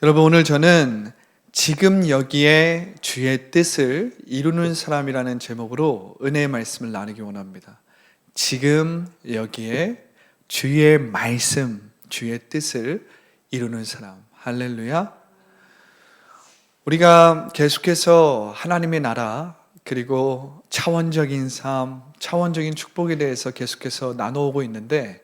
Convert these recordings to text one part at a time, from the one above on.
여러분, 오늘 저는 지금 여기에 주의 뜻을 이루는 사람이라는 제목으로 은혜의 말씀을 나누기 원합니다. 지금 여기에 주의 말씀, 주의 뜻을 이루는 사람. 할렐루야. 우리가 계속해서 하나님의 나라, 그리고 차원적인 삶, 차원적인 축복에 대해서 계속해서 나눠오고 있는데,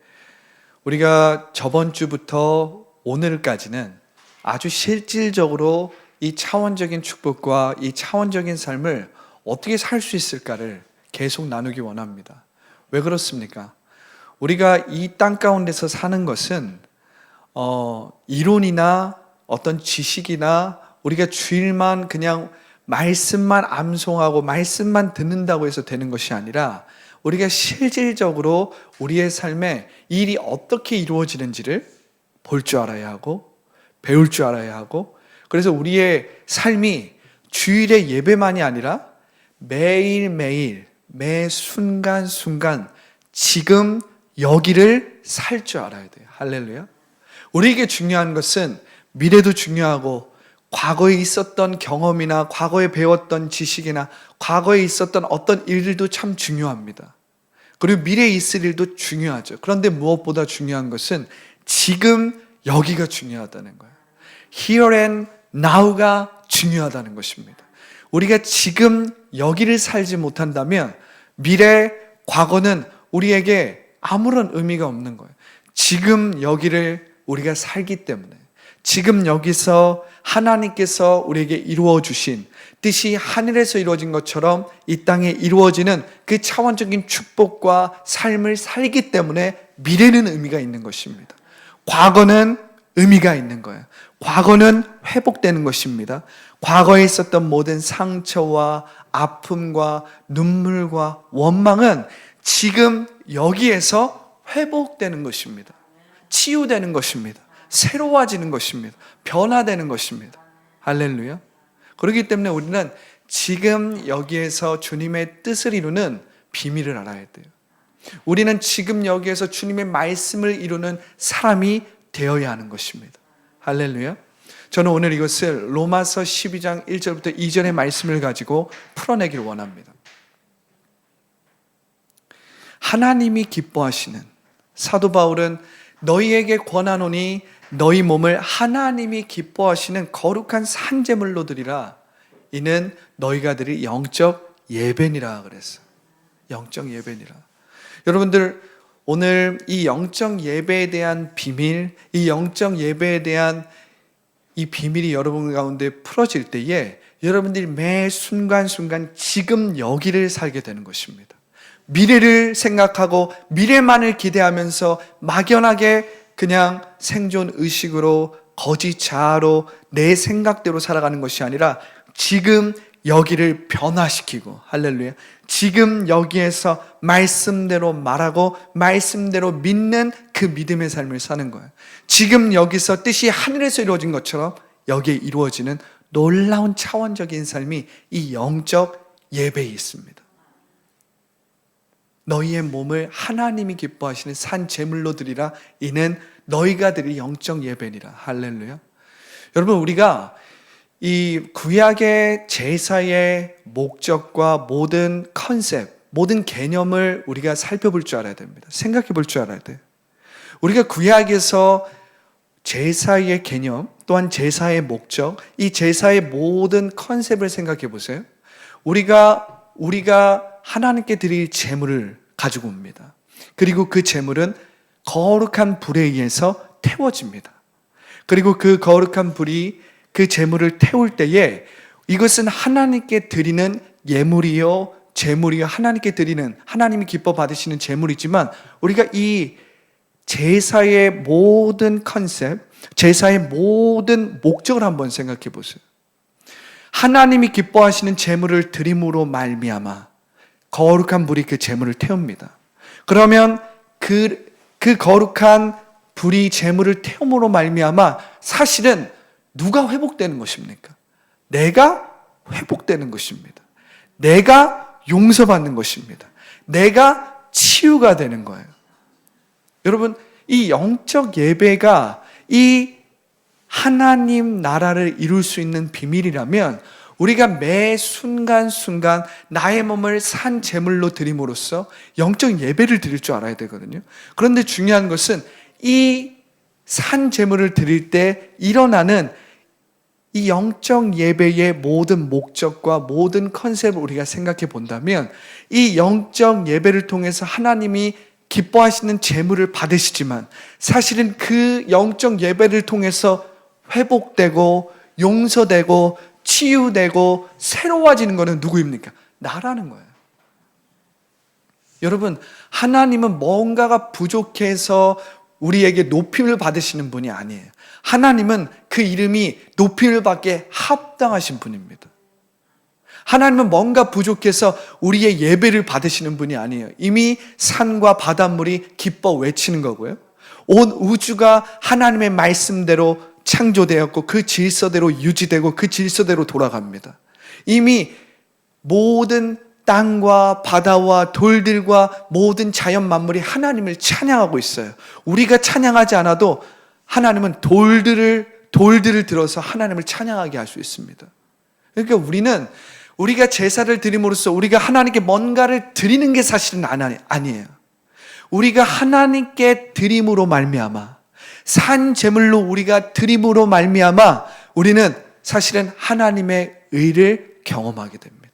우리가 저번 주부터 오늘까지는 아주 실질적으로 이 차원적인 축복과 이 차원적인 삶을 어떻게 살 수 있을까를 계속 나누기 원합니다. 왜 그렇습니까? 우리가 이 땅 가운데서 사는 것은 이론이나 어떤 지식이나 우리가 주일만 그냥 말씀만 암송하고 말씀만 듣는다고 해서 되는 것이 아니라, 우리가 실질적으로 우리의 삶에 일이 어떻게 이루어지는지를 볼 줄 알아야 하고 배울 줄 알아야 하고, 그래서 우리의 삶이 주일의 예배만이 아니라 매일매일 매 순간순간 지금 여기를 살 줄 알아야 돼요. 할렐루야. 우리에게 중요한 것은 미래도 중요하고, 과거에 있었던 경험이나 과거에 배웠던 지식이나 과거에 있었던 어떤 일들도 참 중요합니다. 그리고 미래에 있을 일도 중요하죠. 그런데 무엇보다 중요한 것은 지금 여기가 중요하다는 거예요. Here and now가 중요하다는 것입니다. 우리가 지금 여기를 살지 못한다면 미래, 과거는 우리에게 아무런 의미가 없는 거예요. 지금 여기를 우리가 살기 때문에, 지금 여기서 하나님께서 우리에게 이루어 주신 뜻이 하늘에서 이루어진 것처럼 이 땅에 이루어지는 그 차원적인 축복과 삶을 살기 때문에 미래는 의미가 있는 것입니다. 과거는 의미가 있는 거예요. 과거는 회복되는 것입니다. 과거에 있었던 모든 상처와 아픔과 눈물과 원망은 지금 여기에서 회복되는 것입니다. 치유되는 것입니다. 새로워지는 것입니다. 변화되는 것입니다. 할렐루야. 그렇기 때문에 우리는 지금 여기에서 주님의 뜻을 이루는 비밀을 알아야 돼요. 우리는 지금 여기에서 주님의 말씀을 이루는 사람이 되어야 하는 것입니다. 할렐루야. 저는 오늘 이것을 로마서 12장 1절부터 2절의 말씀을 가지고 풀어내길 원합니다. 하나님이 기뻐하시는, 사도 바울은 너희에게 권하노니 너희 몸을 하나님이 기뻐하시는 거룩한 산제물로 드리라. 이는 너희가 드릴 영적 예배니라 그랬어요. 영적 예배니라. 여러분들, 오늘 이 영적 예배에 대한 비밀, 이 영적 예배에 대한 이 비밀이 여러분 가운데 풀어질 때에 여러분들이 매 순간순간 지금 여기를 살게 되는 것입니다. 미래를 생각하고 미래만을 기대하면서 막연하게 그냥 생존 의식으로 거짓 자아로 내 생각대로 살아가는 것이 아니라 지금 여기를 변화시키고, 할렐루야, 지금 여기에서 말씀대로 말하고 말씀대로 믿는 그 믿음의 삶을 사는 거예요. 지금 여기서 뜻이 하늘에서 이루어진 것처럼 여기에 이루어지는 놀라운 차원적인 삶이 이 영적 예배에 있습니다. 너희의 몸을 하나님이 기뻐하시는 산 제물로 드리라. 이는 너희가 드릴 영적 예배니라. 할렐루야. 여러분, 우리가 이 구약의 제사의 목적과 모든 컨셉, 모든 개념을 우리가 살펴볼 줄 알아야 됩니다. 생각해 볼 줄 알아야 돼요. 우리가 구약에서 제사의 개념, 또한 제사의 목적, 이 제사의 모든 컨셉을 생각해 보세요. 우리가 하나님께 드릴 제물을 가지고 옵니다. 그리고 그 제물은 거룩한 불에 의해서 태워집니다. 그리고 그 거룩한 불이 그 제물을 태울 때에 이것은 하나님께 드리는 예물이요, 제물이요, 하나님께 드리는, 하나님이 기뻐 받으시는 제물이지만, 우리가 이 제사의 모든 컨셉, 제사의 모든 목적을 한번 생각해 보세요. 하나님이 기뻐하시는 제물을 드림으로 말미암아 거룩한 불이 그 제물을 태웁니다. 그러면 그 거룩한 불이 제물을 태움으로 말미암아 사실은 누가 회복되는 것입니까? 내가 회복되는 것입니다. 내가 용서받는 것입니다. 내가 치유가 되는 거예요. 여러분, 이 영적 예배가 이 하나님 나라를 이룰 수 있는 비밀이라면 우리가 매 순간순간 나의 몸을 산 제물로 드림으로써 영적 예배를 드릴 줄 알아야 되거든요. 그런데 중요한 것은 이 산 제물을 드릴 때 일어나는 이 영적 예배의 모든 목적과 모든 컨셉을 우리가 생각해 본다면 이 영적 예배를 통해서 하나님이 기뻐하시는 제물을 받으시지만 사실은 그 영적 예배를 통해서 회복되고 용서되고 치유되고 새로워지는 것은 누구입니까? 나라는 거예요. 여러분, 하나님은 뭔가가 부족해서 우리에게 높임을 받으시는 분이 아니에요. 하나님은 그 이름이 높임을 받기에 합당하신 분입니다. 하나님은 뭔가 부족해서 우리의 예배를 받으시는 분이 아니에요. 이미 산과 바닷물이 기뻐 외치는 거고요. 온 우주가 하나님의 말씀대로 창조되었고 그 질서대로 유지되고 그 질서대로 돌아갑니다. 이미 모든 땅과 바다와 돌들과 모든 자연 만물이 하나님을 찬양하고 있어요. 우리가 찬양하지 않아도 하나님은 돌들을 들어서 하나님을 찬양하게 할 수 있습니다. 그러니까 우리가 제사를 드림으로써 우리가 하나님께 뭔가를 드리는 게 사실은 아니에요. 우리가 하나님께 드림으로 말미암아 산 제물로 우리가 드림으로 말미암아 우리는 사실은 하나님의 의를 경험하게 됩니다.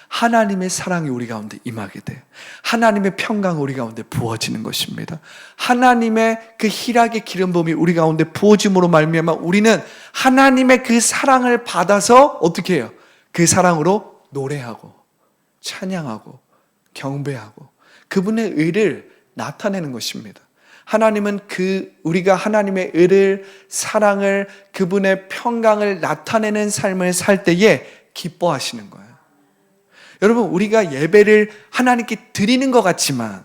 하나님의 사랑이 우리 가운데 임하게 돼요. 하나님의 평강이 우리 가운데 부어지는 것입니다. 하나님의 그 희락의 기름 부음이 우리 가운데 부어짐으로 말미암아 우리는 하나님의 그 사랑을 받아서 어떻게 해요? 그 사랑으로 노래하고 찬양하고 경배하고 그분의 의를 나타내는 것입니다. 하나님은 우리가 하나님의 의를, 사랑을, 그분의 평강을 나타내는 삶을 살 때에 기뻐하시는 거예요. 여러분, 우리가 예배를 하나님께 드리는 것 같지만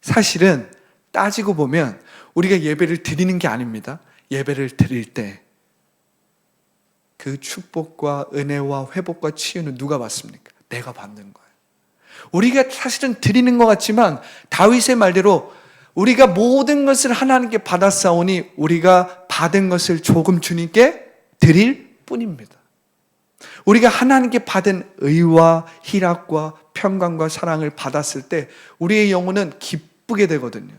사실은 따지고 보면 우리가 예배를 드리는 게 아닙니다. 예배를 드릴 때 그 축복과 은혜와 회복과 치유는 누가 받습니까? 내가 받는 거예요. 우리가 사실은 드리는 것 같지만 다윗의 말대로 우리가 모든 것을 하나님께 받았사오니 우리가 받은 것을 조금 주님께 드릴 뿐입니다. 우리가 하나님께 받은 의와 희락과 평강과 사랑을 받았을 때 우리의 영혼은 기쁘게 되거든요.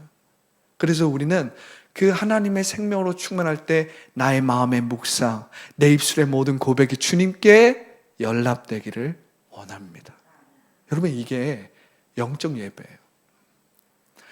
그래서 우리는 그 하나님의 생명으로 충만할 때 나의 마음의 묵상, 내 입술의 모든 고백이 주님께 연락되기를 원합니다. 여러분, 이게 영적 예배예요.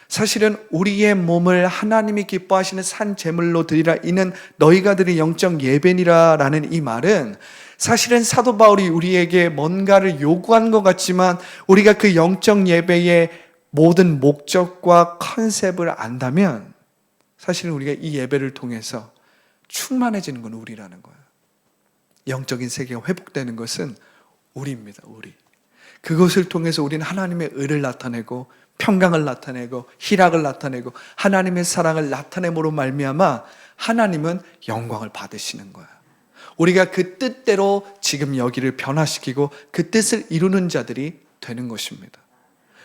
사실은 우리의 몸을 하나님이 기뻐하시는 산 제물로 드리라 이는 너희가 드린 영적 예배니라라는 이 말은 사실은 사도 바울이 우리에게 뭔가를 요구한 것 같지만 우리가 그 영적 예배의 모든 목적과 컨셉을 안다면 사실은 우리가 이 예배를 통해서 충만해지는 건 우리라는 거예요. 영적인 세계가 회복되는 것은 우리입니다. 우리. 그것을 통해서 우리는 하나님의 의를 나타내고 평강을 나타내고 희락을 나타내고 하나님의 사랑을 나타냄으로 말미암아 하나님은 영광을 받으시는 거예요. 우리가 그 뜻대로 지금 여기를 변화시키고 그 뜻을 이루는 자들이 되는 것입니다.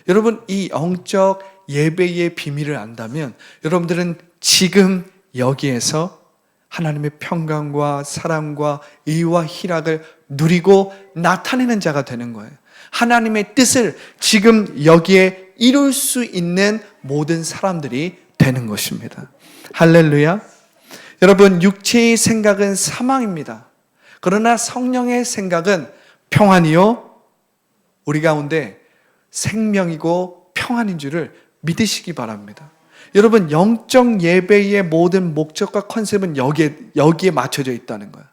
여러분, 이 영적 예배의 비밀을 안다면 여러분들은 지금 여기에서 하나님의 평강과 사랑과 의와 희락을 누리고 나타내는 자가 되는 거예요. 하나님의 뜻을 지금 여기에 이룰 수 있는 모든 사람들이 되는 것입니다. 할렐루야. 여러분, 육체의 생각은 사망입니다. 그러나 성령의 생각은 평안이요 우리 가운데 생명이고 평안인 줄을 믿으시기 바랍니다. 여러분, 영적 예배의 모든 목적과 컨셉은 여기에 맞춰져 있다는 거예요.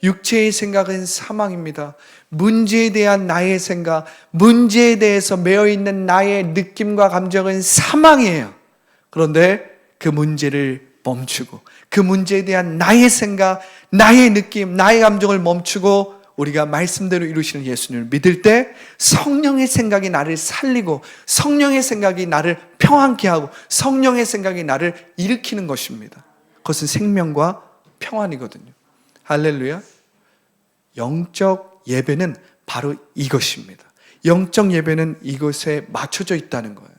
육체의 생각은 사망입니다. 문제에 대한 나의 생각, 문제에 대해서 매여있는 나의 느낌과 감정은 사망이에요. 그런데 그 문제를 멈추고 그 문제에 대한 나의 생각, 나의 느낌, 나의 감정을 멈추고 우리가 말씀대로 이루시는 예수님을 믿을 때 성령의 생각이 나를 살리고 성령의 생각이 나를 평안케 하고 성령의 생각이 나를 일으키는 것입니다. 그것은 생명과 평안이거든요. 할렐루야. 영적 예배는 바로 이것입니다. 영적 예배는 이것에 맞춰져 있다는 거예요.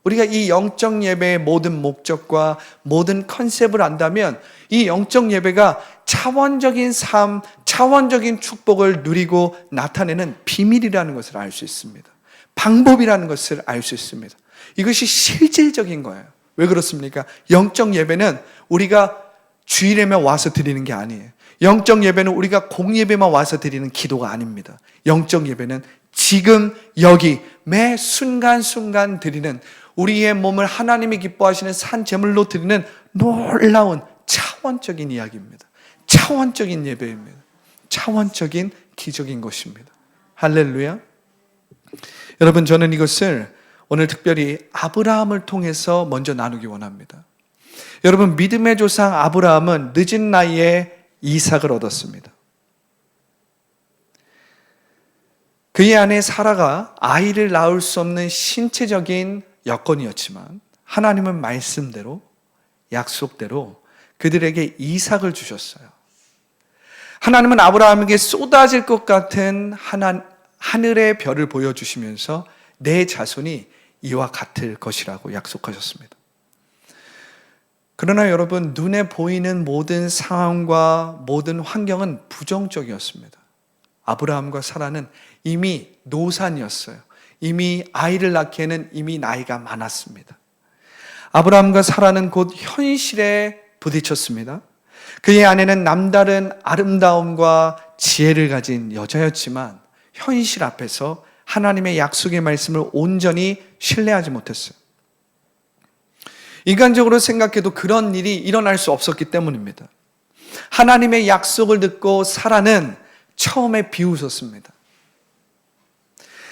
우리가 이 영적 예배의 모든 목적과 모든 컨셉을 안다면 이 영적 예배가 차원적인 삶, 차원적인 축복을 누리고 나타내는 비밀이라는 것을 알 수 있습니다. 방법이라는 것을 알 수 있습니다. 이것이 실질적인 거예요. 왜 그렇습니까? 영적 예배는 우리가 주일에만 와서 드리는 게 아니에요. 영적 예배는 우리가 공예배만 와서 드리는 기도가 아닙니다. 영적 예배는 지금 여기 매 순간순간 드리는, 우리의 몸을 하나님이 기뻐하시는 산 제물로 드리는 놀라운 차원적인 이야기입니다. 차원적인 예배입니다. 차원적인 기적인 것입니다. 할렐루야. 여러분, 저는 이것을 오늘 특별히 아브라함을 통해서 먼저 나누기 원합니다. 여러분, 믿음의 조상 아브라함은 늦은 나이에 이삭을 얻었습니다. 그의 아내 사라가 아이를 낳을 수 없는 신체적인 여건이었지만 하나님은 말씀대로, 약속대로 그들에게 이삭을 주셨어요. 하나님은 아브라함에게 쏟아질 것 같은 하늘의 별을 보여주시면서 내 자손이 이와 같을 것이라고 약속하셨습니다. 그러나 여러분, 눈에 보이는 모든 상황과 모든 환경은 부정적이었습니다. 아브라함과 사라는 이미 노산이었어요. 이미 아이를 낳기에는 이미 나이가 많았습니다. 아브라함과 사라는 곧 현실에 부딪혔습니다. 그의 아내는 남다른 아름다움과 지혜를 가진 여자였지만 현실 앞에서 하나님의 약속의 말씀을 온전히 신뢰하지 못했어요. 인간적으로 생각해도 그런 일이 일어날 수 없었기 때문입니다. 하나님의 약속을 듣고 사라는 처음에 비웃었습니다.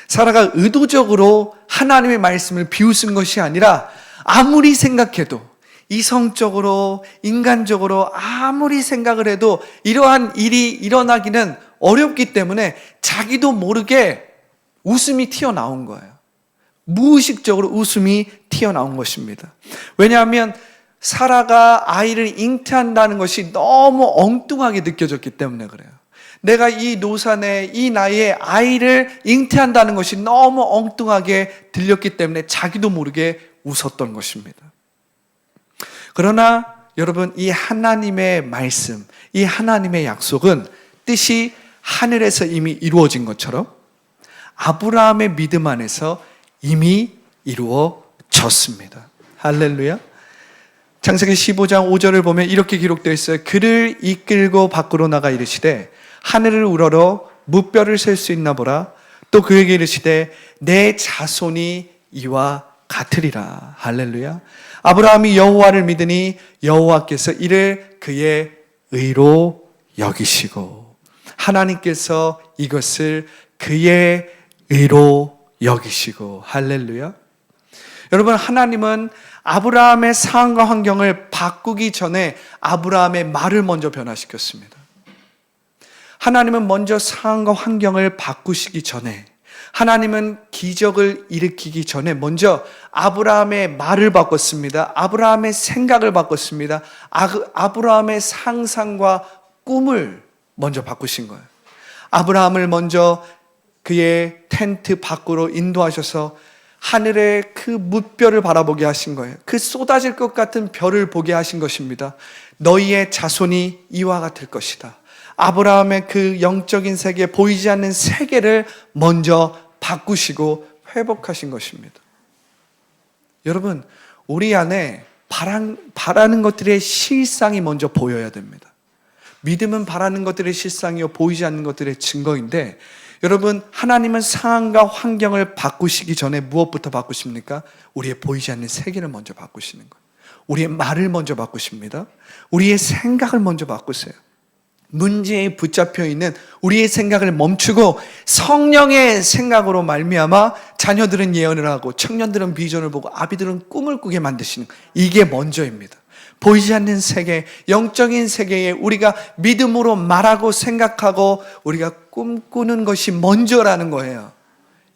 사라가 의도적으로 하나님의 말씀을 비웃은 것이 아니라 아무리 생각해도, 이성적으로, 인간적으로 아무리 생각을 해도 이러한 일이 일어나기는 어렵기 때문에 자기도 모르게 웃음이 튀어나온 거예요. 무의식적으로 웃음이 튀어나온 것입니다. 왜냐하면 사라가 아이를 잉태한다는 것이 너무 엉뚱하게 느껴졌기 때문에 그래요. 내가 이 노산에 이 나이에 아이를 잉태한다는 것이 너무 엉뚱하게 들렸기 때문에 자기도 모르게 웃었던 것입니다. 그러나 여러분, 이 하나님의 말씀, 이 하나님의 약속은 뜻이 하늘에서 이미 이루어진 것처럼 아브라함의 믿음 안에서 이미 이루어졌습니다. 할렐루야. 창세기 15장 5절을 보면 이렇게 기록되어 있어요. 그를 이끌고 밖으로 나가 이르시되 하늘을 우러러 무뼈를 셀 수 있나 보라. 또 그에게 이르시되 내 자손이 이와 같으리라. 할렐루야. 아브라함이 여호와를 믿으니 여호와께서 이를 그의 의로 여기시고, 하나님께서 이것을 그의 의로 여기시고. 할렐루야. 여러분, 하나님은 아브라함의 상황과 환경을 바꾸기 전에 아브라함의 말을 먼저 변화시켰습니다. 하나님은 먼저 상황과 환경을 바꾸시기 전에, 하나님은 기적을 일으키기 전에 먼저 아브라함의 말을 바꿨습니다. 아브라함의 생각을 바꿨습니다. 아브라함의 상상과 꿈을 먼저 바꾸신 거예요. 아브라함을 먼저 그의 텐트 밖으로 인도하셔서 하늘의 그 뭇별을 바라보게 하신 거예요. 그 쏟아질 것 같은 별을 보게 하신 것입니다. 너희의 자손이 이와 같을 것이다. 아브라함의 그 영적인 세계, 보이지 않는 세계를 먼저 바꾸시고 회복하신 것입니다. 여러분, 우리 안에 바라는 것들의 실상이 먼저 보여야 됩니다. 믿음은 바라는 것들의 실상이요 보이지 않는 것들의 증거인데, 여러분, 하나님은 상황과 환경을 바꾸시기 전에 무엇부터 바꾸십니까? 우리의 보이지 않는 세계를 먼저 바꾸시는 거예요. 우리의 말을 먼저 바꾸십니다. 우리의 생각을 먼저 바꾸세요. 문제에 붙잡혀 있는 우리의 생각을 멈추고 성령의 생각으로 말미암아 자녀들은 예언을 하고 청년들은 비전을 보고 아비들은 꿈을 꾸게 만드시는, 이게 먼저입니다. 보이지 않는 세계, 영적인 세계에 우리가 믿음으로 말하고 생각하고 우리가 꿈꾸는 것이 먼저라는 거예요.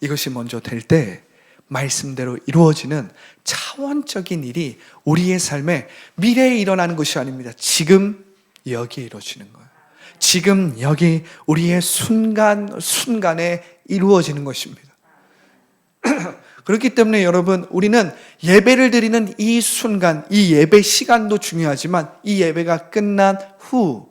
이것이 먼저 될 때 말씀대로 이루어지는 차원적인 일이 우리의 삶에 미래에 일어나는 것이 아닙니다. 지금 여기에 이루어지는 거예요. 지금 여기 우리의 순간순간에 이루어지는 것입니다. 그렇기 때문에 여러분, 우리는 예배를 드리는 이 순간, 이 예배 시간도 중요하지만 이 예배가 끝난 후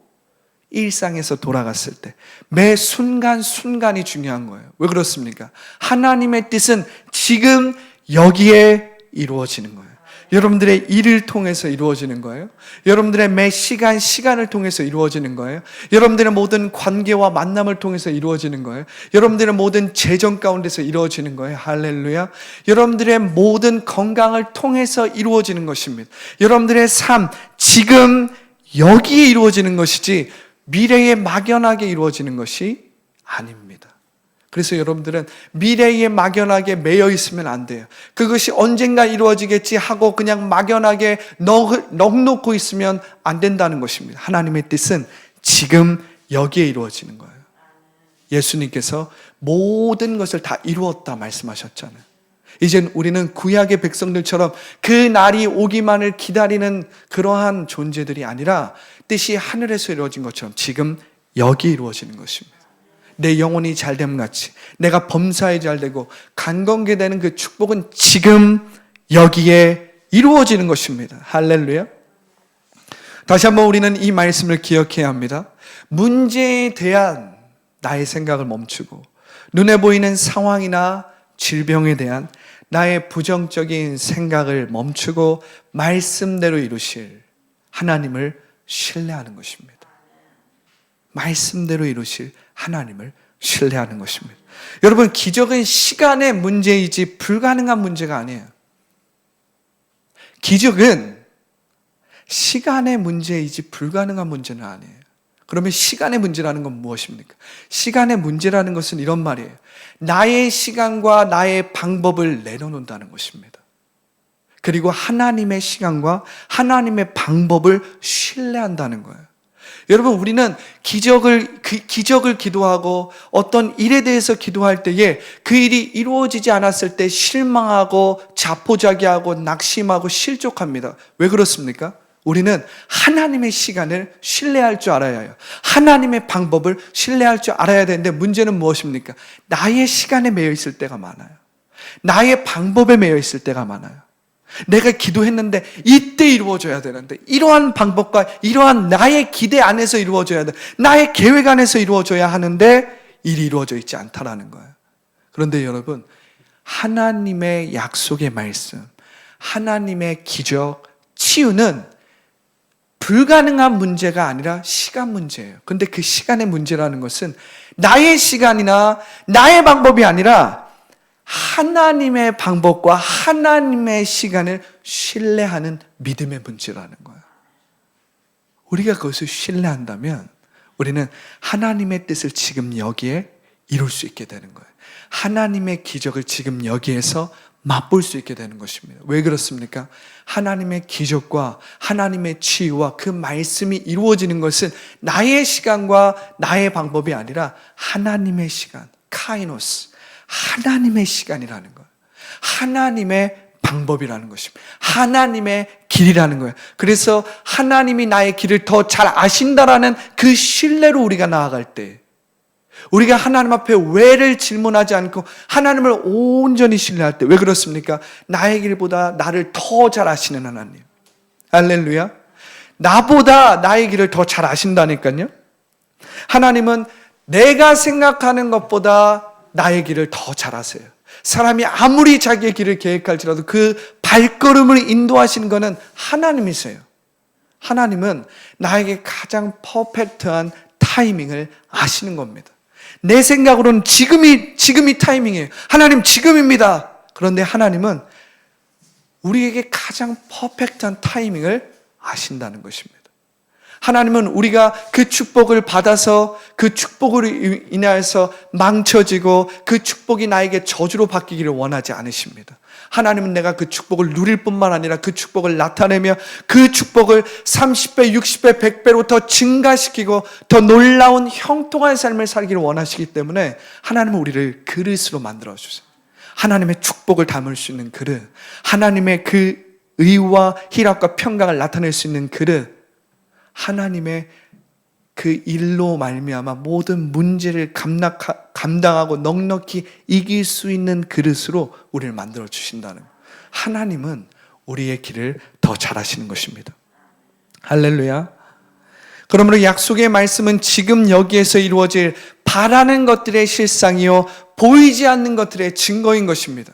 일상에서 돌아갔을 때 매 순간순간이 중요한 거예요. 왜 그렇습니까? 하나님의 뜻은 지금 여기에 이루어지는 거예요. 여러분들의 일을 통해서 이루어지는 거예요. 여러분들의 매 시간을 통해서 이루어지는 거예요. 여러분들의 모든 관계와 만남을 통해서 이루어지는 거예요. 여러분들의 모든 재정 가운데서 이루어지는 거예요. 할렐루야. 여러분들의 모든 건강을 통해서 이루어지는 것입니다. 여러분들의 삶, 지금 여기에 이루어지는 것이지 미래에 막연하게 이루어지는 것이 아닙니다. 그래서 여러분들은 미래에 막연하게 매여 있으면 안 돼요. 그것이 언젠가 이루어지겠지 하고 그냥 막연하게 넋놓고 있으면 안 된다는 것입니다. 하나님의 뜻은 지금 여기에 이루어지는 거예요. 예수님께서 모든 것을 다 이루었다 말씀하셨잖아요. 이젠 우리는 구약의 백성들처럼 그 날이 오기만을 기다리는 그러한 존재들이 아니라 뜻이 하늘에서 이루어진 것처럼 지금 여기 이루어지는 것입니다. 내 영혼이 잘됨 같이 내가 범사에 잘되고 간건케되는 그 축복은 지금 여기에 이루어지는 것입니다. 할렐루야. 다시 한번 우리는 이 말씀을 기억해야 합니다. 문제에 대한 나의 생각을 멈추고 눈에 보이는 상황이나 질병에 대한 나의 부정적인 생각을 멈추고 말씀대로 이루실 하나님을 신뢰하는 것입니다. 말씀대로 이루실 하나님을 신뢰하는 것입니다. 여러분, 기적은 시간의 문제이지 불가능한 문제가 아니에요. 기적은 시간의 문제이지 불가능한 문제는 아니에요. 그러면 시간의 문제라는 건 무엇입니까? 시간의 문제라는 것은 이런 말이에요. 나의 시간과 나의 방법을 내려놓는다는 것입니다. 그리고 하나님의 시간과 하나님의 방법을 신뢰한다는 거예요. 여러분, 우리는 기적을 기도하고 어떤 일에 대해서 기도할 때에 그 일이 이루어지지 않았을 때 실망하고 자포자기하고 낙심하고 실족합니다. 왜 그렇습니까? 우리는 하나님의 시간을 신뢰할 줄 알아야 해요. 하나님의 방법을 신뢰할 줄 알아야 되는데 문제는 무엇입니까? 나의 시간에 매여 있을 때가 많아요. 나의 방법에 매여 있을 때가 많아요. 내가 기도했는데 이때 이루어져야 되는데 이러한 방법과 이러한 나의 기대 안에서 이루어져야 돼. 나의 계획 안에서 이루어져야 하는데 일이 이루어져 있지 않다라는 거예요. 그런데 여러분, 하나님의 약속의 말씀, 하나님의 기적, 치유는 불가능한 문제가 아니라 시간 문제예요. 근데 그 시간의 문제라는 것은 나의 시간이나 나의 방법이 아니라 하나님의 방법과 하나님의 시간을 신뢰하는 믿음의 문제라는 거예요. 우리가 그것을 신뢰한다면 우리는 하나님의 뜻을 지금 여기에 이룰 수 있게 되는 거예요. 하나님의 기적을 지금 여기에서 맛볼 수 있게 되는 것입니다. 왜 그렇습니까? 하나님의 기적과 하나님의 치유와 그 말씀이 이루어지는 것은 나의 시간과 나의 방법이 아니라 하나님의 시간, 카이노스, 하나님의 시간이라는 거예요. 하나님의 방법이라는 것입니다. 하나님의 길이라는 거예요. 그래서 하나님이 나의 길을 더 잘 아신다라는 그 신뢰로 우리가 나아갈 때, 우리가 하나님 앞에 왜를 질문하지 않고 하나님을 온전히 신뢰할 때, 왜 그렇습니까? 나의 길보다 나를 더 잘 아시는 하나님. 할렐루야. 나보다 나의 길을 더 잘 아신다니까요. 하나님은 내가 생각하는 것보다 나의 길을 더 잘 아세요. 사람이 아무리 자기의 길을 계획할지라도 그 발걸음을 인도하시는 것은 하나님이세요. 하나님은 나에게 가장 퍼펙트한 타이밍을 아시는 겁니다. 내 생각으로는 지금이 타이밍이에요. 하나님, 지금입니다. 그런데 하나님은 우리에게 가장 퍼펙트한 타이밍을 아신다는 것입니다. 하나님은 우리가 그 축복을 받아서 그 축복으로 인하여서 망쳐지고 그 축복이 나에게 저주로 바뀌기를 원하지 않으십니다. 하나님은 내가 그 축복을 누릴 뿐만 아니라 그 축복을 나타내며 그 축복을 30배, 60배, 100배로 더 증가시키고 더 놀라운 형통한 삶을 살기를 원하시기 때문에 하나님은 우리를 그릇으로 만들어주세요. 하나님의 축복을 담을 수 있는 그릇, 하나님의 그 의와 희락과 평강을 나타낼 수 있는 그릇, 하나님의 그 일로 말미암아 모든 문제를 감당하고 넉넉히 이길 수 있는 그릇으로 우리를 만들어 주신다는 거예요. 하나님은 우리의 길을 더 잘하시는 것입니다. 할렐루야. 그러므로 약속의 말씀은 지금 여기에서 이루어질 바라는 것들의 실상이요 보이지 않는 것들의 증거인 것입니다.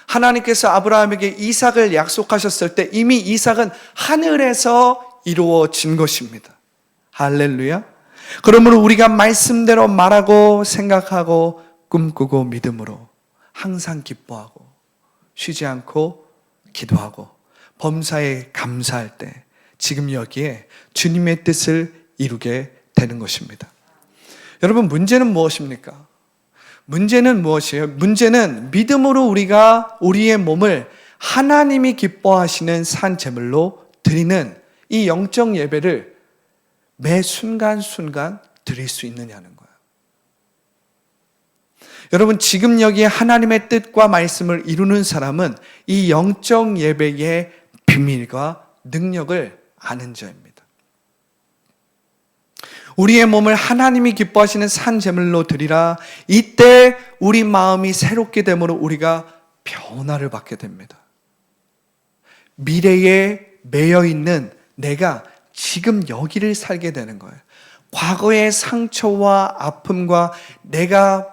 하나님께서 아브라함에게 이삭을 약속하셨을 때 이미 이삭은 하늘에서 이루어진 것입니다. 할렐루야. 그러므로 우리가 말씀대로 말하고 생각하고 꿈꾸고 믿음으로 항상 기뻐하고 쉬지 않고 기도하고 범사에 감사할 때 지금 여기에 주님의 뜻을 이루게 되는 것입니다. 여러분, 문제는 무엇입니까? 문제는 무엇이에요? 문제는 믿음으로 우리가 우리의 몸을 하나님이 기뻐하시는 산 제물로 드리는 이 영적 예배를 매 순간순간 드릴 수 있느냐는 거예요. 여러분, 지금 여기에 하나님의 뜻과 말씀을 이루는 사람은 이 영적 예배의 비밀과 능력을 아는 자입니다. 우리의 몸을 하나님이 기뻐하시는 산 제물로 드리라. 이때 우리 마음이 새롭게 되므로 우리가 변화를 받게 됩니다. 미래에 매여 있는 내가 지금 여기를 살게 되는 거예요. 과거의 상처와 아픔과 내가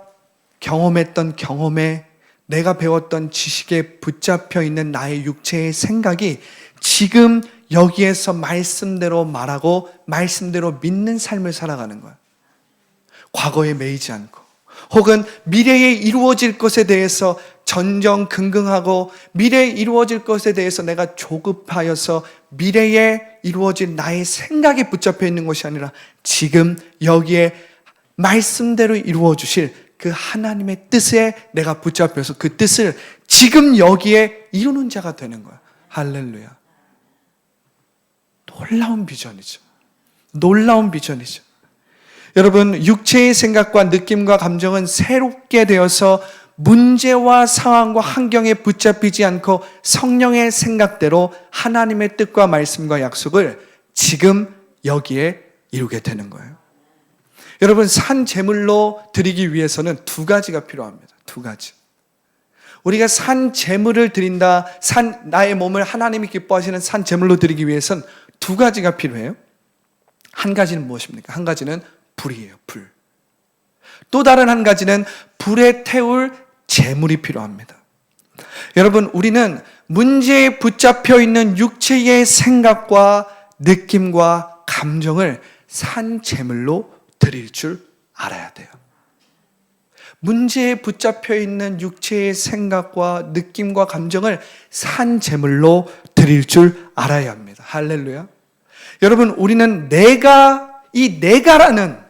경험했던 경험에 내가 배웠던 지식에 붙잡혀 있는 나의 육체의 생각이 지금 여기에서 말씀대로 말하고 말씀대로 믿는 삶을 살아가는 거예요. 과거에 매이지 않고 혹은 미래에 이루어질 것에 대해서 전전긍긍하고 미래에 이루어질 것에 대해서 내가 조급하여서 미래에 이루어질 나의 생각에 붙잡혀 있는 것이 아니라 지금 여기에 말씀대로 이루어 주실 그 하나님의 뜻에 내가 붙잡혀서 그 뜻을 지금 여기에 이루는 자가 되는 거야. 할렐루야. 놀라운 비전이죠. 놀라운 비전이죠. 여러분, 육체의 생각과 느낌과 감정은 새롭게 되어서 문제와 상황과 환경에 붙잡히지 않고 성령의 생각대로 하나님의 뜻과 말씀과 약속을 지금 여기에 이루게 되는 거예요. 여러분, 산 제물로 드리기 위해서는 두 가지가 필요합니다. 두 가지. 우리가 산 제물을 드린다, 나의 몸을 하나님이 기뻐하시는 산 제물로 드리기 위해서는 두 가지가 필요해요. 한 가지는 무엇입니까? 한 가지는 불이에요. 불. 또 다른 한 가지는 불에 태울 제물이 필요합니다. 여러분, 우리는 문제에 붙잡혀 있는 육체의 생각과 느낌과 감정을 산 제물로 드릴 줄 알아야 돼요. 문제에 붙잡혀 있는 육체의 생각과 느낌과 감정을 산 제물로 드릴 줄 알아야 합니다. 할렐루야. 여러분, 우리는 내가라는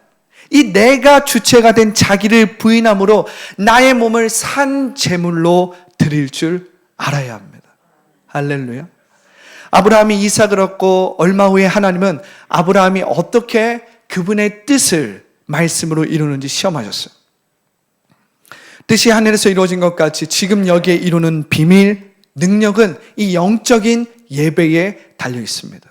이 내가 주체가 된 자기를 부인함으로 나의 몸을 산 제물로 드릴 줄 알아야 합니다. 할렐루야. 아브라함이 이삭을 얻고 얼마 후에 하나님은 아브라함이 어떻게 그분의 뜻을 말씀으로 이루는지 시험하셨어요. 뜻이 하늘에서 이루어진 것 같이 지금 여기에 이루는 비밀, 능력은 이 영적인 예배에 달려 있습니다.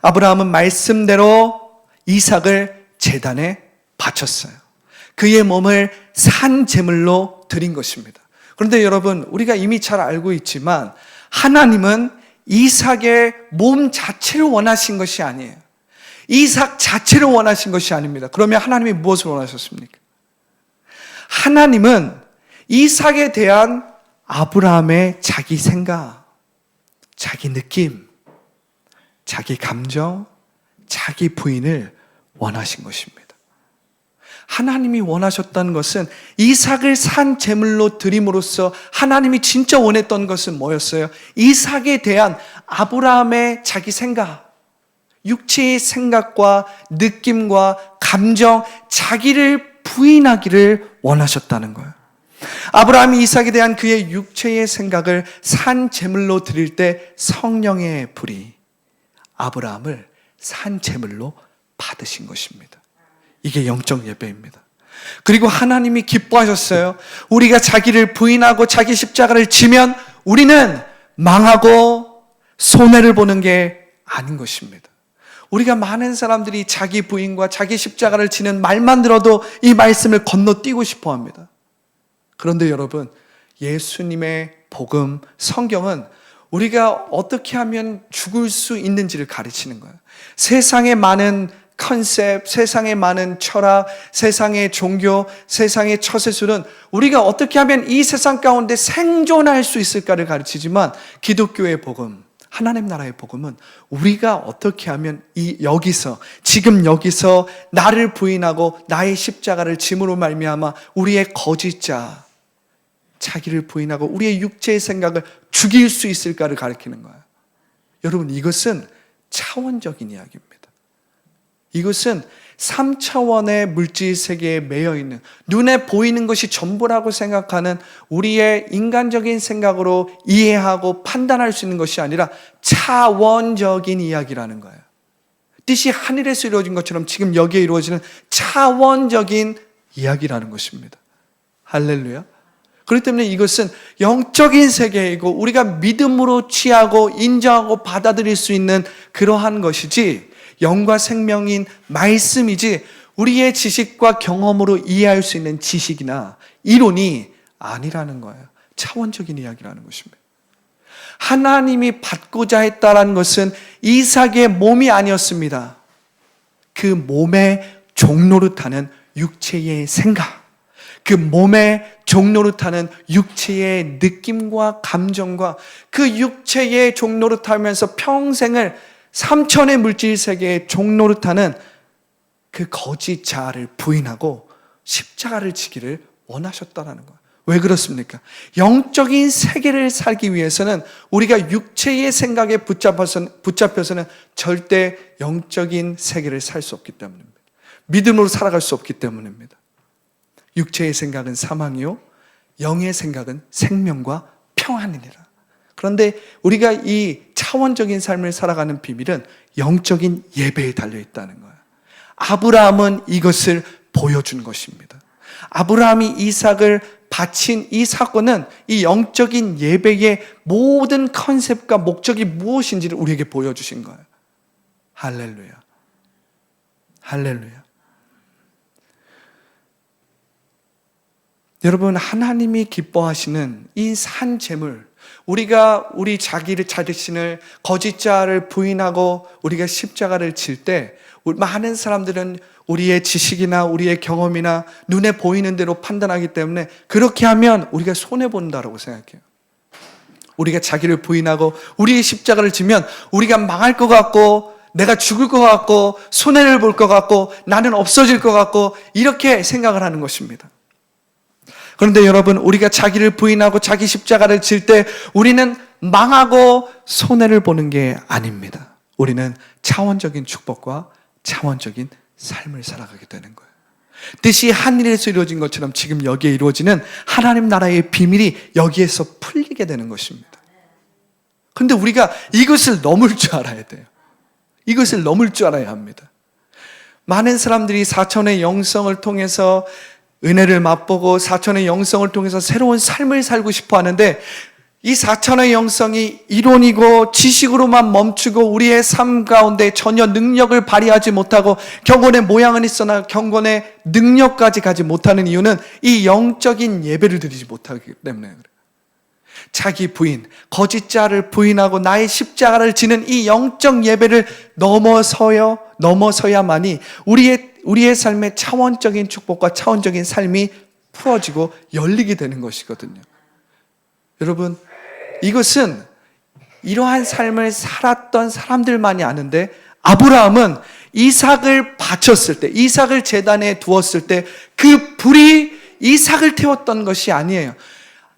아브라함은 말씀대로 이삭을 제단에 바쳤어요. 그의 몸을 산 제물로 드린 것입니다. 그런데 여러분, 우리가 이미 잘 알고 있지만 하나님은 이삭의 몸 자체를 원하신 것이 아니에요. 이삭 자체를 원하신 것이 아닙니다. 그러면 하나님이 무엇을 원하셨습니까? 하나님은 이삭에 대한 아브라함의 자기 생각, 자기 느낌, 자기 감정, 자기 부인을 원하신 것입니다. 하나님이 원하셨다는 것은 이삭을 산 제물로 드림으로써 하나님이 진짜 원했던 것은 뭐였어요? 이삭에 대한 아브라함의 자기 생각, 육체의 생각과 느낌과 감정, 자기를 부인하기를 원하셨다는 거예요. 아브라함이 이삭에 대한 그의 육체의 생각을 산 제물로 드릴 때 성령의 불이 아브라함을 산 제물로 받으신 것입니다. 이게 영적 예배입니다. 그리고 하나님이 기뻐하셨어요. 우리가 자기를 부인하고 자기 십자가를 지면 우리는 망하고 손해를 보는 게 아닌 것입니다. 우리가 많은 사람들이 자기 부인과 자기 십자가를 지는 말만 들어도 이 말씀을 건너뛰고 싶어 합니다. 그런데 여러분, 예수님의 복음, 성경은 우리가 어떻게 하면 죽을 수 있는지를 가르치는 거예요. 세상의 많은 컨셉, 세상의 많은 철학, 세상의 종교, 세상의 처세술은 우리가 어떻게 하면 이 세상 가운데 생존할 수 있을까를 가르치지만, 기독교의 복음, 하나님 나라의 복음은 우리가 어떻게 하면 지금 여기서 나를 부인하고 나의 십자가를 짐으로 말미암아 우리의 거짓자, 자기를 부인하고 우리의 육체의 생각을 죽일 수 있을까를 가르치는 거예요. 여러분, 이것은 차원적인 이야기입니다. 이것은 3차원의 물질 세계에 매여 있는, 눈에 보이는 것이 전부라고 생각하는 우리의 인간적인 생각으로 이해하고 판단할 수 있는 것이 아니라 차원적인 이야기라는 거예요. 뜻이 하늘에서 이루어진 것처럼 지금 여기에 이루어지는 차원적인 이야기라는 것입니다. 할렐루야. 그렇기 때문에 이것은 영적인 세계이고 우리가 믿음으로 취하고 인정하고 받아들일 수 있는 그러한 것이지, 영과 생명인 말씀이지 우리의 지식과 경험으로 이해할 수 있는 지식이나 이론이 아니라는 거예요. 차원적인 이야기라는 것입니다. 하나님이 받고자 했다라는 것은 이삭의 몸이 아니었습니다. 그 몸의 종노릇하는 육체의 생각, 그 몸의 종노릇하는 육체의 느낌과 감정과 그 육체의 종노릇하면서 평생을 삼천의 물질 세계에 종노릇하는 그 거짓 자아를 부인하고 십자가를 지기를 원하셨다는 거예요. 왜 그렇습니까? 영적인 세계를 살기 위해서는 우리가 육체의 생각에 붙잡혀서는 절대 영적인 세계를 살 수 없기 때문입니다. 믿음으로 살아갈 수 없기 때문입니다. 육체의 생각은 사망이요, 영의 생각은 생명과 평안이니라. 그런데 우리가 이 차원적인 삶을 살아가는 비밀은 영적인 예배에 달려있다는 거예요. 아브라함은 이것을 보여준 것입니다. 아브라함이 이삭을 바친 이 사건은 이 영적인 예배의 모든 컨셉과 목적이 무엇인지를 우리에게 보여주신 거예요. 할렐루야. 할렐루야. 여러분, 하나님이 기뻐하시는 이 산 제물, 우리가 우리 자신을 거짓자를 부인하고 우리가 십자가를 질 때 많은 사람들은 우리의 지식이나 우리의 경험이나 눈에 보이는 대로 판단하기 때문에 그렇게 하면 우리가 손해본다고 생각해요. 우리가 자기를 부인하고 우리의 십자가를 지면 우리가 망할 것 같고 내가 죽을 것 같고 손해를 볼 것 같고 나는 없어질 것 같고 이렇게 생각을 하는 것입니다. 그런데 여러분, 우리가 자기를 부인하고 자기 십자가를 질 때 우리는 망하고 손해를 보는 게 아닙니다. 우리는 차원적인 축복과 차원적인 삶을 살아가게 되는 거예요. 뜻이 하늘에서 이루어진 것처럼 지금 여기에 이루어지는 하나님 나라의 비밀이 여기에서 풀리게 되는 것입니다. 그런데 우리가 이것을 넘을 줄 알아야 돼요. 이것을 넘을 줄 알아야 합니다. 많은 사람들이 사천의 영성을 통해서 은혜를 맛보고 사천의 영성을 통해서 새로운 삶을 살고 싶어 하는데, 이 사천의 영성이 이론이고 지식으로만 멈추고 우리의 삶 가운데 전혀 능력을 발휘하지 못하고 경건의 모양은 있으나 경건의 능력까지 가지 못하는 이유는 이 영적인 예배를 드리지 못하기 때문에 그래요. 자기 부인, 거짓자를 부인하고 나의 십자가를 지는 이 영적 예배를 넘어서야만이 우리의 삶의 차원적인 축복과 차원적인 삶이 풀어지고 열리게 되는 것이거든요. 여러분, 이것은 이러한 삶을 살았던 사람들만이 아는데, 아브라함은 이삭을 바쳤을 때, 이삭을 제단에 두었을 때 그 불이 이삭을 태웠던 것이 아니에요.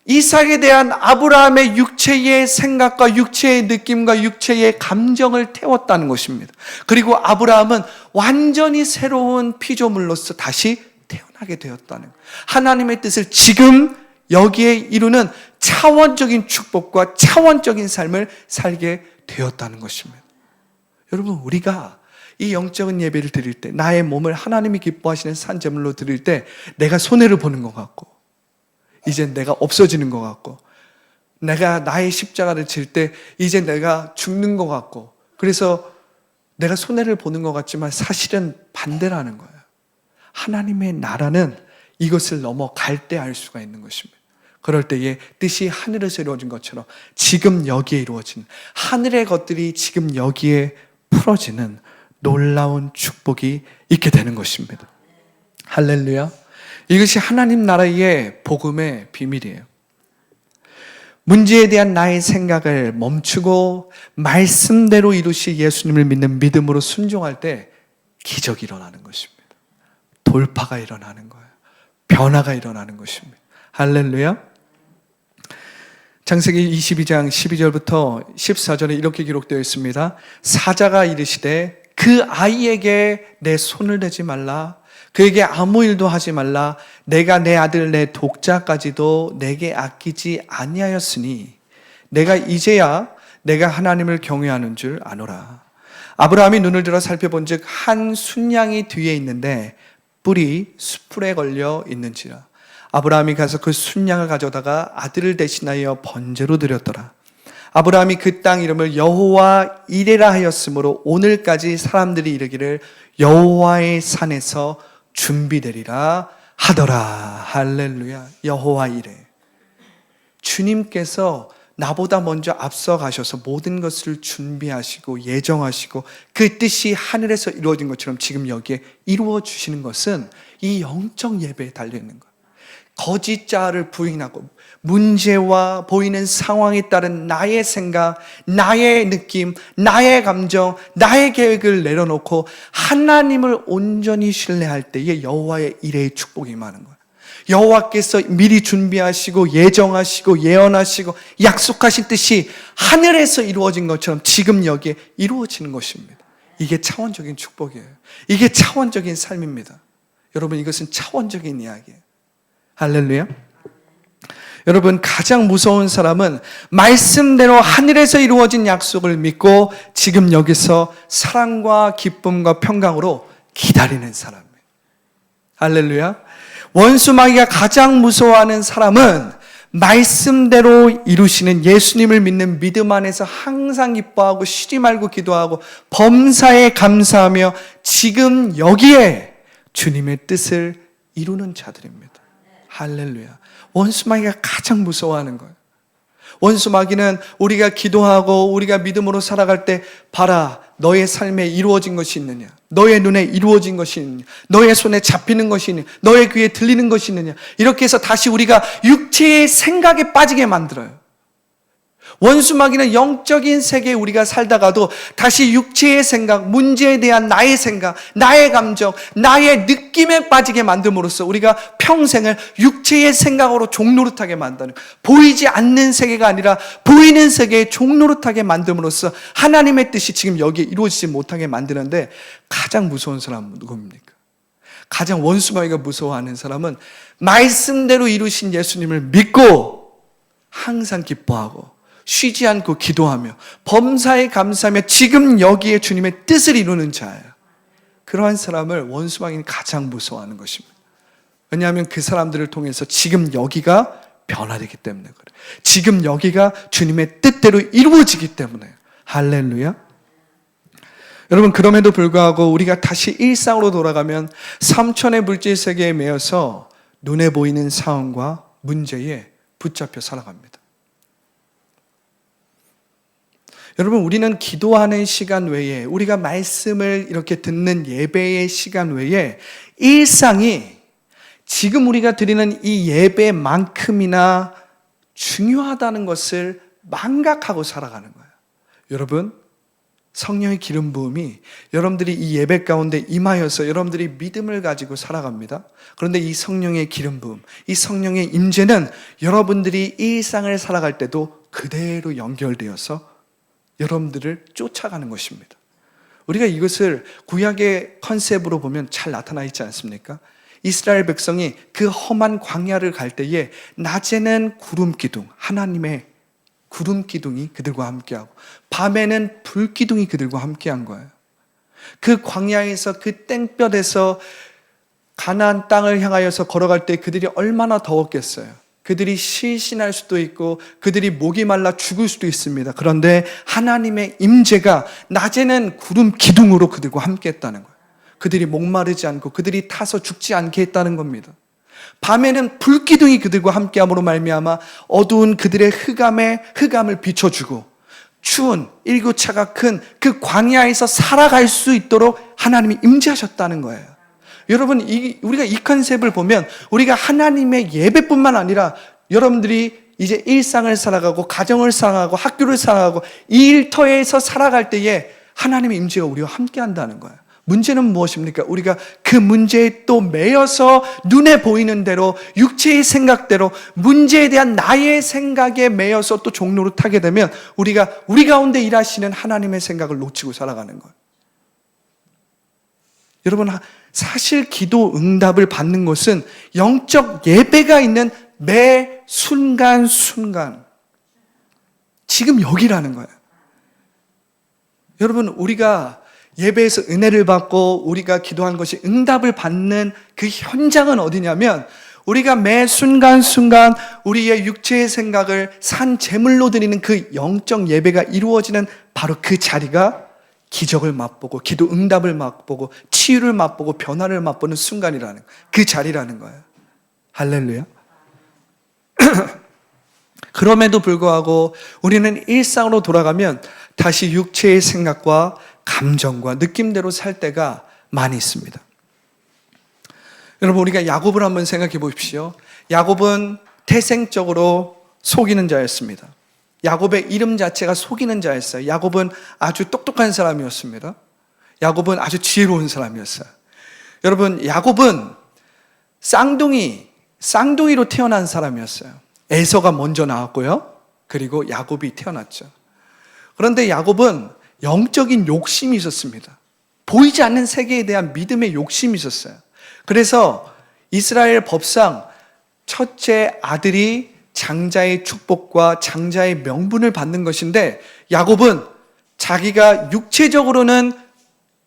이삭에 대한 아브라함의 육체의 생각과 육체의 느낌과 육체의 감정을 태웠다는 것입니다. 그리고 아브라함은 완전히 새로운 피조물로서 다시 태어나게 되었다는 거예요. 하나님의 뜻을 지금 여기에 이루는 차원적인 축복과 차원적인 삶을 살게 되었다는 것입니다. 여러분, 우리가 이 영적인 예배를 드릴 때, 나의 몸을 하나님이 기뻐하시는 산제물로 드릴 때 내가 손해를 보는 것 같고, 이제 내가 없어지는 것 같고, 내가 나의 십자가를 질 때 이제 내가 죽는 것 같고, 그래서 내가 손해를 보는 것 같지만 사실은 반대라는 거예요. 하나님의 나라는 이것을 넘어 갈 때 알 수가 있는 것입니다. 그럴 때에 뜻이 하늘에서 이루어진 것처럼 지금 여기에 이루어진 하늘의 것들이 지금 여기에 풀어지는 놀라운 축복이 있게 되는 것입니다. 할렐루야. 이것이 하나님 나라의 복음의 비밀이에요. 문제에 대한 나의 생각을 멈추고 말씀대로 이루실 예수님을 믿는 믿음으로 순종할 때 기적이 일어나는 것입니다. 돌파가 일어나는 거예요. 변화가 일어나는 것입니다. 할렐루야. 창세기 22장 12절부터 14절에 이렇게 기록되어 있습니다. 사자가 이르시되 그 아이에게 내 손을 대지 말라. 그에게 아무 일도 하지 말라. 내가 내 아들 내 독자까지도 내게 아끼지 아니하였으니 내가 이제야 내가 하나님을 경외하는 줄 아노라. 아브라함이 눈을 들어 살펴본즉 한 순양이 뒤에 있는데 뿔이 숯불에 걸려 있는지라. 아브라함이 가서 그 순양을 가져다가 아들을 대신하여 번제로 드렸더라. 아브라함이 그 땅 이름을 여호와 이레라 하였으므로 오늘까지 사람들이 이르기를 여호와의 산에서 준비되리라 하더라. 할렐루야. 여호와 이레. 주님께서 나보다 먼저 앞서 가셔서 모든 것을 준비하시고 예정하시고 그 뜻이 하늘에서 이루어진 것처럼 지금 여기에 이루어 주시는 것은 이 영적 예배에 달려 있는 거예요. 거짓 자를 부인하고 문제와 보이는 상황에 따른 나의 생각, 나의 느낌, 나의 감정, 나의 계획을 내려놓고 하나님을 온전히 신뢰할 때에 여호와의 이레의 축복이 임하는 거예요. 여호와께서 미리 준비하시고 예정하시고 예언하시고 약속하신 뜻이 하늘에서 이루어진 것처럼 지금 여기에 이루어지는 것입니다. 이게 차원적인 축복이에요. 이게 차원적인 삶입니다. 여러분, 이것은 차원적인 이야기예요. 할렐루야. 여러분, 가장 무서운 사람은 말씀대로 하늘에서 이루어진 약속을 믿고 지금 여기서 사랑과 기쁨과 평강으로 기다리는 사람이에요. 할렐루야. 원수 마귀가 가장 무서워하는 사람은 말씀대로 이루시는 예수님을 믿는 믿음 안에서 항상 기뻐하고 쉬지 말고 기도하고 범사에 감사하며 지금 여기에 주님의 뜻을 이루는 자들입니다. 할렐루야. 원수 마귀가 가장 무서워하는 거예요. 원수 마귀는 우리가 기도하고 우리가 믿음으로 살아갈 때 봐라, 너의 삶에 이루어진 것이 있느냐, 너의 눈에 이루어진 것이 있느냐, 너의 손에 잡히는 것이 있느냐, 너의 귀에 들리는 것이 있느냐, 이렇게 해서 다시 우리가 육체의 생각에 빠지게 만들어요. 원수 마귀는 영적인 세계에 우리가 살다가도 다시 육체의 생각, 문제에 대한 나의 생각, 나의 감정, 나의 느낌에 빠지게 만듦으로써 우리가 평생을 육체의 생각으로 종노릇하게 만드는, 보이지 않는 세계가 아니라 보이는 세계에 종노릇하게 만듦으로써 하나님의 뜻이 지금 여기에 이루어지지 못하게 만드는데 가장 무서운 사람은 누굽니까? 가장 원수 마귀가 무서워하는 사람은 말씀대로 이루신 예수님을 믿고 항상 기뻐하고 쉬지 않고 기도하며 범사에 감사하며 지금 여기에 주님의 뜻을 이루는 자예요. 그러한 사람을 원수 마귀는 가장 무서워하는 것입니다. 왜냐하면 그 사람들을 통해서 지금 여기가 변화되기 때문에 그래요. 지금 여기가 주님의 뜻대로 이루어지기 때문에. 할렐루야. 여러분, 그럼에도 불구하고 우리가 다시 일상으로 돌아가면 삼천의 물질 세계에 매여서 눈에 보이는 상황과 문제에 붙잡혀 살아갑니다. 여러분, 우리는 기도하는 시간 외에, 우리가 말씀을 이렇게 듣는 예배의 시간 외에 일상이 지금 우리가 드리는 이 예배만큼이나 중요하다는 것을 망각하고 살아가는 거예요. 여러분, 성령의 기름 부음이 여러분들이 이 예배 가운데 임하여서 여러분들이 믿음을 가지고 살아갑니다. 그런데 이 성령의 기름 부음, 이 성령의 임재는 여러분들이 일상을 살아갈 때도 그대로 연결되어서 여러분들을 쫓아가는 것입니다. 우리가 이것을 구약의 컨셉으로 보면 잘 나타나 있지 않습니까? 이스라엘 백성이 그 험한 광야를 갈 때에 낮에는 구름 기둥, 하나님의 구름 기둥이 그들과 함께하고 밤에는 불 기둥이 그들과 함께한 거예요. 그 광야에서 그 땡볕에서 가나안 땅을 향하여서 걸어갈 때 그들이 얼마나 더웠겠어요. 그들이 실신할 수도 있고 그들이 목이 말라 죽을 수도 있습니다. 그런데 하나님의 임재가 낮에는 구름 기둥으로 그들과 함께 했다는 거예요. 그들이 목마르지 않고 그들이 타서 죽지 않게 했다는 겁니다. 밤에는 불기둥이 그들과 함께함으로 말미암아 어두운 그들의 흑암을 비춰주고 추운 일교차가 큰 그 광야에서 살아갈 수 있도록 하나님이 임재하셨다는 거예요. 여러분, 우리가 이 컨셉을 보면 우리가 하나님의 예배뿐만 아니라 여러분들이 이제 일상을 살아가고 가정을 살아가고 학교를 살아가고 이 일터에서 살아갈 때에 하나님의 임재가 우리와 함께 한다는 거예요. 문제는 무엇입니까? 우리가 그 문제에 또 매여서 눈에 보이는 대로 육체의 생각대로 문제에 대한 나의 생각에 매여서 또 종로를 타게 되면 우리가 우리 가운데 일하시는 하나님의 생각을 놓치고 살아가는 거예요. 여러분, 사실 기도 응답을 받는 것은 영적 예배가 있는 매 순간순간 지금 여기라는 거예요. 여러분, 우리가 예배에서 은혜를 받고 우리가 기도한 것이 응답을 받는 그 현장은 어디냐면 우리가 매 순간순간 우리의 육체의 생각을 산 제물로 드리는 그 영적 예배가 이루어지는 바로 그 자리가 기적을 맛보고 기도 응답을 맛보고 치유를 맛보고 변화를 맛보는 순간이라는 그 자리라는 거예요. 할렐루야. 그럼에도 불구하고 우리는 일상으로 돌아가면 다시 육체의 생각과 감정과 느낌대로 살 때가 많이 있습니다. 여러분, 우리가 야곱을 한번 생각해 보십시오. 야곱은 태생적으로 속이는 자였습니다. 야곱의 이름 자체가 속이는 자였어요. 야곱은 아주 똑똑한 사람이었습니다. 야곱은 아주 지혜로운 사람이었어요. 여러분, 야곱은 쌍둥이로 태어난 사람이었어요. 에서가 먼저 나왔고요. 그리고 야곱이 태어났죠. 그런데 야곱은 영적인 욕심이 있었습니다. 보이지 않는 세계에 대한 믿음의 욕심이 있었어요. 그래서 이스라엘 법상 첫째 아들이 장자의 축복과 장자의 명분을 받는 것인데 야곱은 자기가 육체적으로는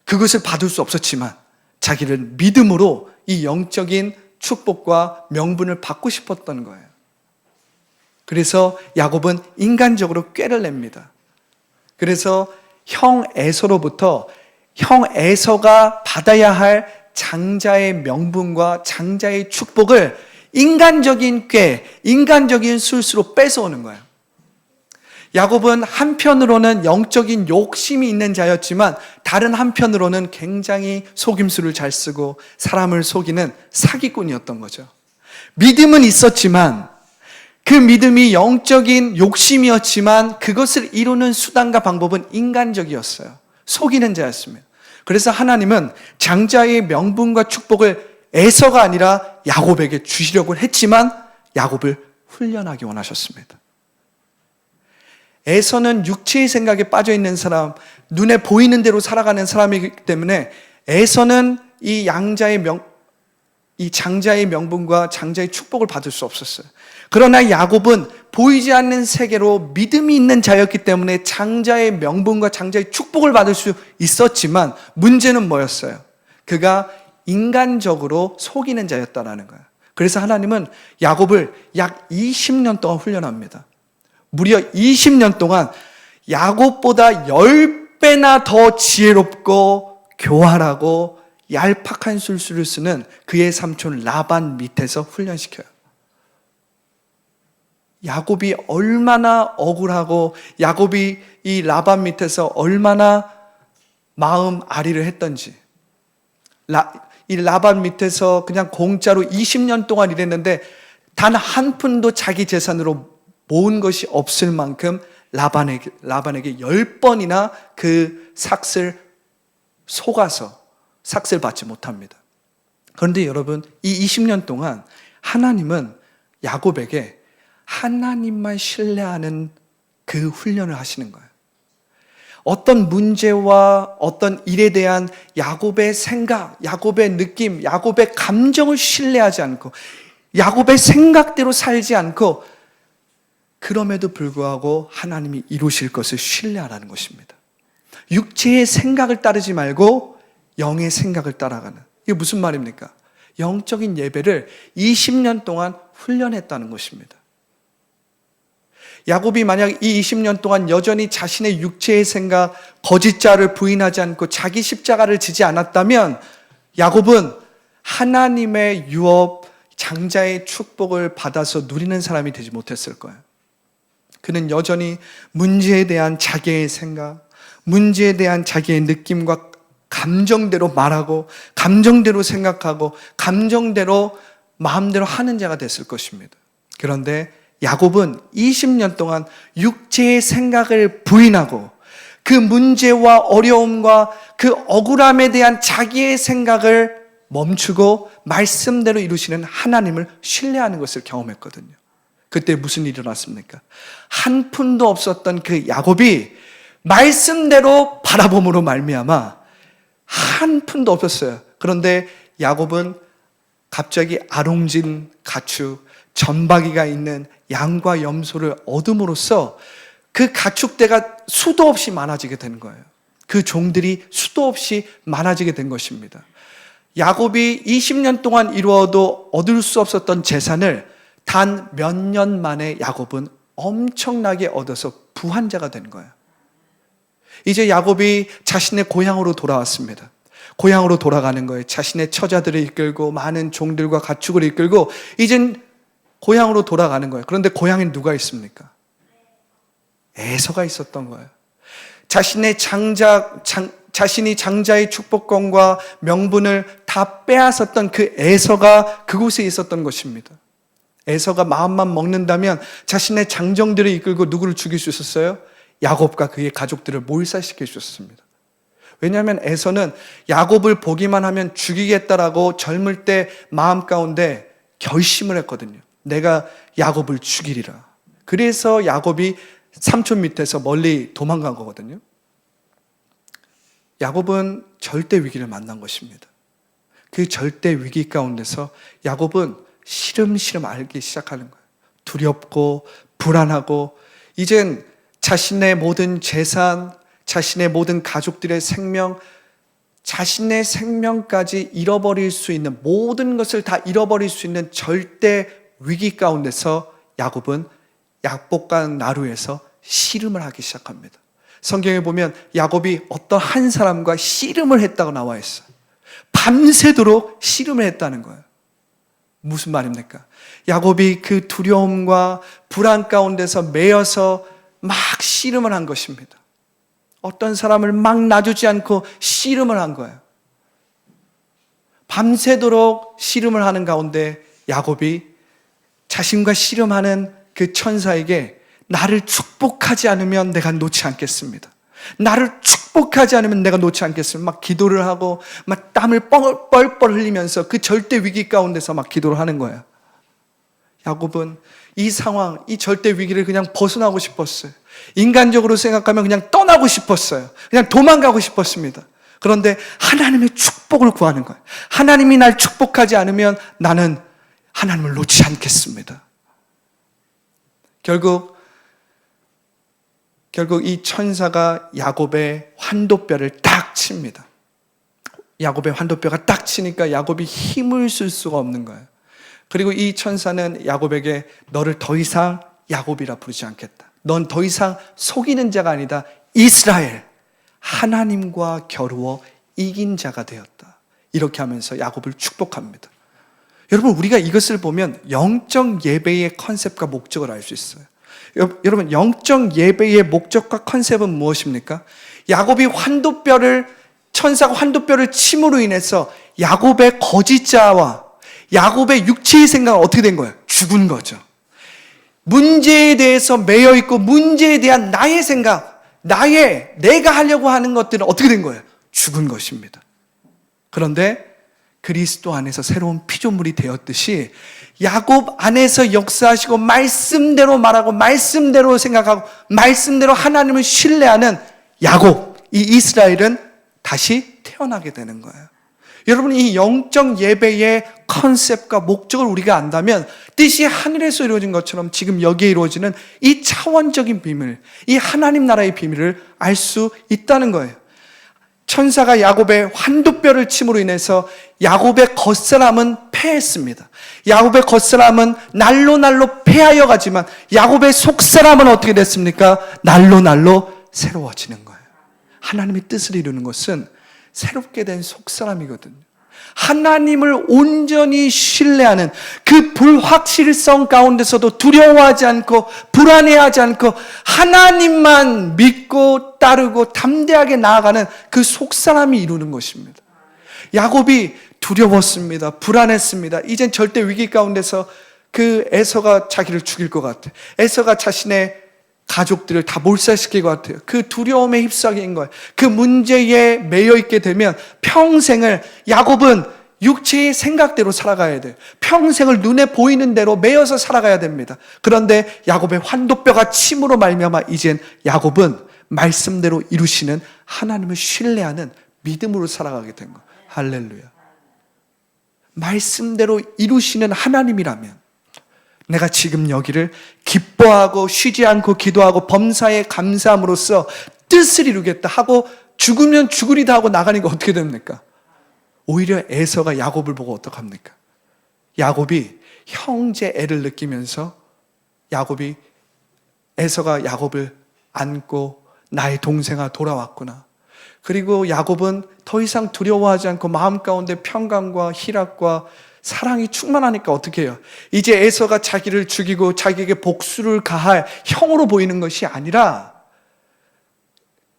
그것을 받을 수 없었지만 자기를 믿음으로 이 영적인 축복과 명분을 받고 싶었던 거예요. 그래서 야곱은 인간적으로 꾀를 냅니다. 그래서 형 에서로부터 형 에서가 받아야 할 장자의 명분과 장자의 축복을 인간적인 꾀, 인간적인 술수로 뺏어오는 거예요. 야곱은 한편으로는 영적인 욕심이 있는 자였지만 다른 한편으로는 굉장히 속임수를 잘 쓰고 사람을 속이는 사기꾼이었던 거죠. 믿음은 있었지만 그 믿음이 영적인 욕심이었지만 그것을 이루는 수단과 방법은 인간적이었어요. 속이는 자였습니다. 그래서 하나님은 장자의 명분과 축복을 에서가 아니라 야곱에게 주시려고 했지만 야곱을 훈련하기 원하셨습니다. 에서는 육체의 생각에 빠져있는 사람, 눈에 보이는 대로 살아가는 사람이기 때문에 에서는 이 장자의 명분과 장자의 축복을 받을 수 없었어요. 그러나 야곱은 보이지 않는 세계로 믿음이 있는 자였기 때문에 장자의 명분과 장자의 축복을 받을 수 있었지만 문제는 뭐였어요? 그가 인간적으로 속이는 자였다라는 거예요. 그래서 하나님은 야곱을 약 20년 동안 훈련합니다. 무려 20년 동안 야곱보다 10배나 더 지혜롭고 교활하고 얄팍한 술수를 쓰는 그의 삼촌 라반 밑에서 훈련시켜요. 야곱이 얼마나 억울하고 야곱이 이 라반 밑에서 얼마나 마음 아리를 했던지, 이 라반 밑에서 그냥 공짜로 20년 동안 일했는데 단 한 푼도 자기 재산으로 모은 것이 없을 만큼 라반에게 10번이나 그 삭슬 속아서 삭슬 받지 못합니다. 그런데 여러분, 이 20년 동안 하나님은 야곱에게 하나님만 신뢰하는 그 훈련을 하시는 거예요. 어떤 문제와 어떤 일에 대한 야곱의 생각, 야곱의 느낌, 야곱의 감정을 신뢰하지 않고 야곱의 생각대로 살지 않고 그럼에도 불구하고 하나님이 이루실 것을 신뢰하라는 것입니다. 육체의 생각을 따르지 말고 영의 생각을 따라가는. 이게 무슨 말입니까? 영적인 예배를 20년 동안 훈련했다는 것입니다. 야곱이 만약 이 20년 동안 여전히 자신의 육체의 생각, 거짓자를 부인하지 않고 자기 십자가를 지지 않았다면 야곱은 하나님의 유업, 장자의 축복을 받아서 누리는 사람이 되지 못했을 거예요. 그는 여전히 문제에 대한 자기의 생각, 문제에 대한 자기의 느낌과 감정대로 말하고, 감정대로 생각하고, 감정대로 마음대로 하는 자가 됐을 것입니다. 그런데 야곱은 20년 동안 육체의 생각을 부인하고 그 문제와 어려움과 그 억울함에 대한 자기의 생각을 멈추고 말씀대로 이루시는 하나님을 신뢰하는 것을 경험했거든요. 그때 무슨 일이 일어났습니까? 한 푼도 없었던 그 야곱이 말씀대로 바라봄으로 말미암아 한 푼도 없었어요. 그런데 야곱은 갑자기 아롱진 가축, 전박이가 있는 양과 염소를 얻음으로써 그 가축대가 수도 없이 많아지게 된 거예요. 그 종들이 수도 없이 많아지게 된 것입니다. 야곱이 20년 동안 이루어도 얻을 수 없었던 재산을 단 몇 년 만에 야곱은 엄청나게 얻어서 부한자가 된 거예요. 이제 야곱이 자신의 고향으로 돌아왔습니다. 고향으로 돌아가는 거예요. 자신의 처자들을 이끌고 많은 종들과 가축을 이끌고 이젠 고향으로 돌아가는 거예요. 그런데 고향에 누가 있습니까? 에서가 있었던 거예요. 자신이 장자의 축복권과 명분을 다 빼앗았던 그 에서가 그곳에 있었던 것입니다. 에서가 마음만 먹는다면 자신의 장정들을 이끌고 누구를 죽일 수 있었어요? 야곱과 그의 가족들을 몰살시킬 수 있었습니다. 왜냐하면 에서는 야곱을 보기만 하면 죽이겠다라고 젊을 때 마음 가운데 결심을 했거든요. 내가 야곱을 죽이리라. 그래서 야곱이 삼촌 밑에서 멀리 도망간 거거든요. 야곱은 절대 위기를 만난 것입니다. 그 절대 위기 가운데서 야곱은 시름시름 알기 시작하는 거예요. 두렵고 불안하고 이젠 자신의 모든 재산, 자신의 모든 가족들의 생명, 자신의 생명까지 잃어버릴 수 있는 모든 것을 다 잃어버릴 수 있는 절대 위기 가운데서 야곱은 약복간 나루에서 씨름을 하기 시작합니다. 성경에 보면 야곱이 어떤 한 사람과 씨름을 했다고 나와 있어요. 밤새도록 씨름을 했다는 거예요. 무슨 말입니까? 야곱이 그 두려움과 불안 가운데서 매여서 막 씨름을 한 것입니다. 어떤 사람을 막 놔주지 않고 씨름을 한 거예요. 밤새도록 씨름을 하는 가운데 야곱이 자신과 씨름하는 그 천사에게 나를 축복하지 않으면 내가 놓지 않겠습니다. 나를 축복하지 않으면 내가 놓지 않겠습니다. 막 기도를 하고 막 땀을 뻘뻘 흘리면서 그 절대 위기 가운데서 막 기도를 하는 거예요. 야곱은 이 상황, 이 절대 위기를 그냥 벗어나고 싶었어요. 인간적으로 생각하면 그냥 떠나고 싶었어요. 그냥 도망가고 싶었습니다. 그런데 하나님의 축복을 구하는 거예요. 하나님이 날 축복하지 않으면 나는 하나님을 놓지 않겠습니다. 결국 이 천사가 야곱의 환도뼈를 딱 칩니다. 야곱의 환도뼈가 딱 치니까 야곱이 힘을 쓸 수가 없는 거예요. 그리고 이 천사는 야곱에게 너를 더 이상 야곱이라 부르지 않겠다. 넌 더 이상 속이는 자가 아니다. 이스라엘, 하나님과 겨루어 이긴 자가 되었다. 이렇게 하면서 야곱을 축복합니다. 여러분, 우리가 이것을 보면 영적 예배의 컨셉과 목적을 알 수 있어요. 여러분, 영적 예배의 목적과 컨셉은 무엇입니까? 야곱이 천사가 환도뼈를 침으로 인해서 야곱의 거짓자와 야곱의 육체의 생각은 어떻게 된 거예요? 죽은 거죠. 문제에 대해서 매여 있고 문제에 대한 나의 생각, 내가 하려고 하는 것들은 어떻게 된 거예요? 죽은 것입니다. 그런데 그리스도 안에서 새로운 피조물이 되었듯이 야곱 안에서 역사하시고 말씀대로 말하고 말씀대로 생각하고 말씀대로 하나님을 신뢰하는 야곱, 이 이스라엘은 다시 태어나게 되는 거예요. 여러분, 이 영적 예배의 컨셉과 목적을 우리가 안다면 뜻이 하늘에서 이루어진 것처럼 지금 여기에 이루어지는 이 차원적인 비밀, 이 하나님 나라의 비밀을 알 수 있다는 거예요. 천사가 야곱의 환도뼈를 침으로 인해서 야곱의 겉사람은 패했습니다. 야곱의 겉사람은 날로 패하여 가지만 야곱의 속사람은 어떻게 됐습니까? 날로 새로워지는 거예요. 하나님의 뜻을 이루는 것은 새롭게 된 속사람이거든요. 하나님을 온전히 신뢰하는 그 불확실성 가운데서도 두려워하지 않고 불안해하지 않고 하나님만 믿고 따르고 담대하게 나아가는 그 속사람이 이루는 것입니다. 야곱이 두려웠습니다. 불안했습니다. 이젠 절대 위기 가운데서 그 에서가 자기를 죽일 것 같아요. 에서가 자신의 가족들을 다 몰살시킬 것 같아요. 그 두려움에 휩싸인 거예요. 그 문제에 매여 있게 되면 평생을 야곱은 육체의 생각대로 살아가야 돼요. 평생을 눈에 보이는 대로 매여서 살아가야 됩니다. 그런데 야곱의 환도뼈가 침으로 말미암아 이젠 야곱은 말씀대로 이루시는 하나님을 신뢰하는 믿음으로 살아가게 된 거예요. 할렐루야. 말씀대로 이루시는 하나님이라면 내가 지금 여기를 기뻐하고 쉬지 않고 기도하고 범사에 감사함으로써 뜻을 이루겠다 하고 죽으면 죽으리다 하고 나가니까 어떻게 됩니까? 오히려 에서가 야곱을 보고 어떡합니까? 야곱이 형제 애를 느끼면서 에서가 야곱을 안고 나의 동생아 돌아왔구나. 그리고 야곱은 더 이상 두려워하지 않고 마음 가운데 평강과 희락과 사랑이 충만하니까 어떻게 해요? 이제 에서가 자기를 죽이고 자기에게 복수를 가할 형으로 보이는 것이 아니라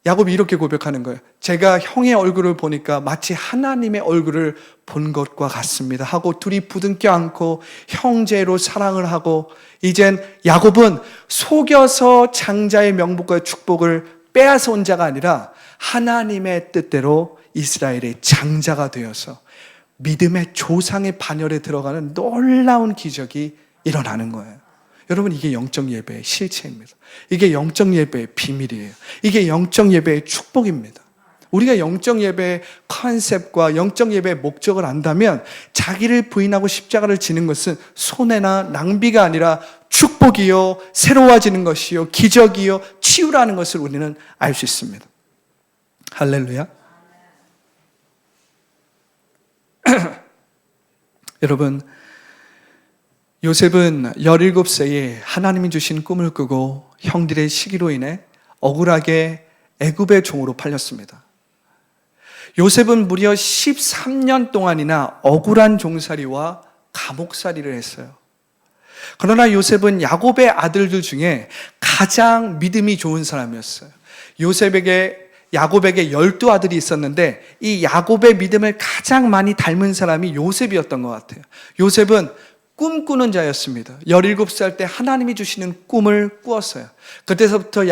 야곱이 이렇게 고백하는 거예요. 제가 형의 얼굴을 보니까 마치 하나님의 얼굴을 본 것과 같습니다 하고 둘이 부둥켜 안고 형제로 사랑을 하고 이젠 야곱은 속여서 장자의 명복과 축복을 빼앗아 온 자가 아니라 하나님의 뜻대로 이스라엘의 장자가 되어서 믿음의 조상의 반열에 들어가는 놀라운 기적이 일어나는 거예요. 여러분, 이게 영적 예배의 실체입니다. 이게 영적 예배의 비밀이에요. 이게 영적 예배의 축복입니다. 우리가 영적 예배의 컨셉과 영적 예배의 목적을 안다면 자기를 부인하고 십자가를 지는 것은 손해나 낭비가 아니라 축복이요, 새로워지는 것이요, 기적이요, 치유라는 것을 우리는 알 수 있습니다. 할렐루야. 여러분, 요셉은 17세에 하나님이 주신 꿈을 꾸고 형들의 시기로 인해 억울하게 애굽의 종으로 팔렸습니다. 요셉은 무려 13년 동안이나 억울한 종살이와 감옥살이를 했어요. 그러나 요셉은 야곱의 아들들 중에 가장 믿음이 좋은 사람이었어요. 야곱에게 12아들이 있었는데 이 야곱의 믿음을 가장 많이 닮은 사람이 요셉이었던 것 같아요. 요셉은 꿈꾸는 자였습니다. 17살 때 하나님이 주시는 꿈을 꾸었어요. 그때서부터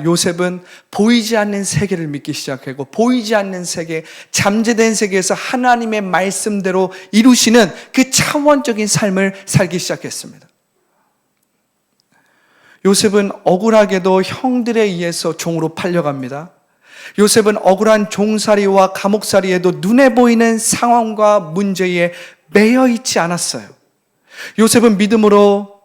요셉은 보이지 않는 세계를 믿기 시작하고 보이지 않는 세계, 잠재된 세계에서 하나님의 말씀대로 이루시는 그 차원적인 삶을 살기 시작했습니다. 요셉은 억울하게도 형들에 의해서 종으로 팔려갑니다. 요셉은 억울한 종살이와 감옥살이에도 눈에 보이는 상황과 문제에 매여 있지 않았어요. 요셉은 믿음으로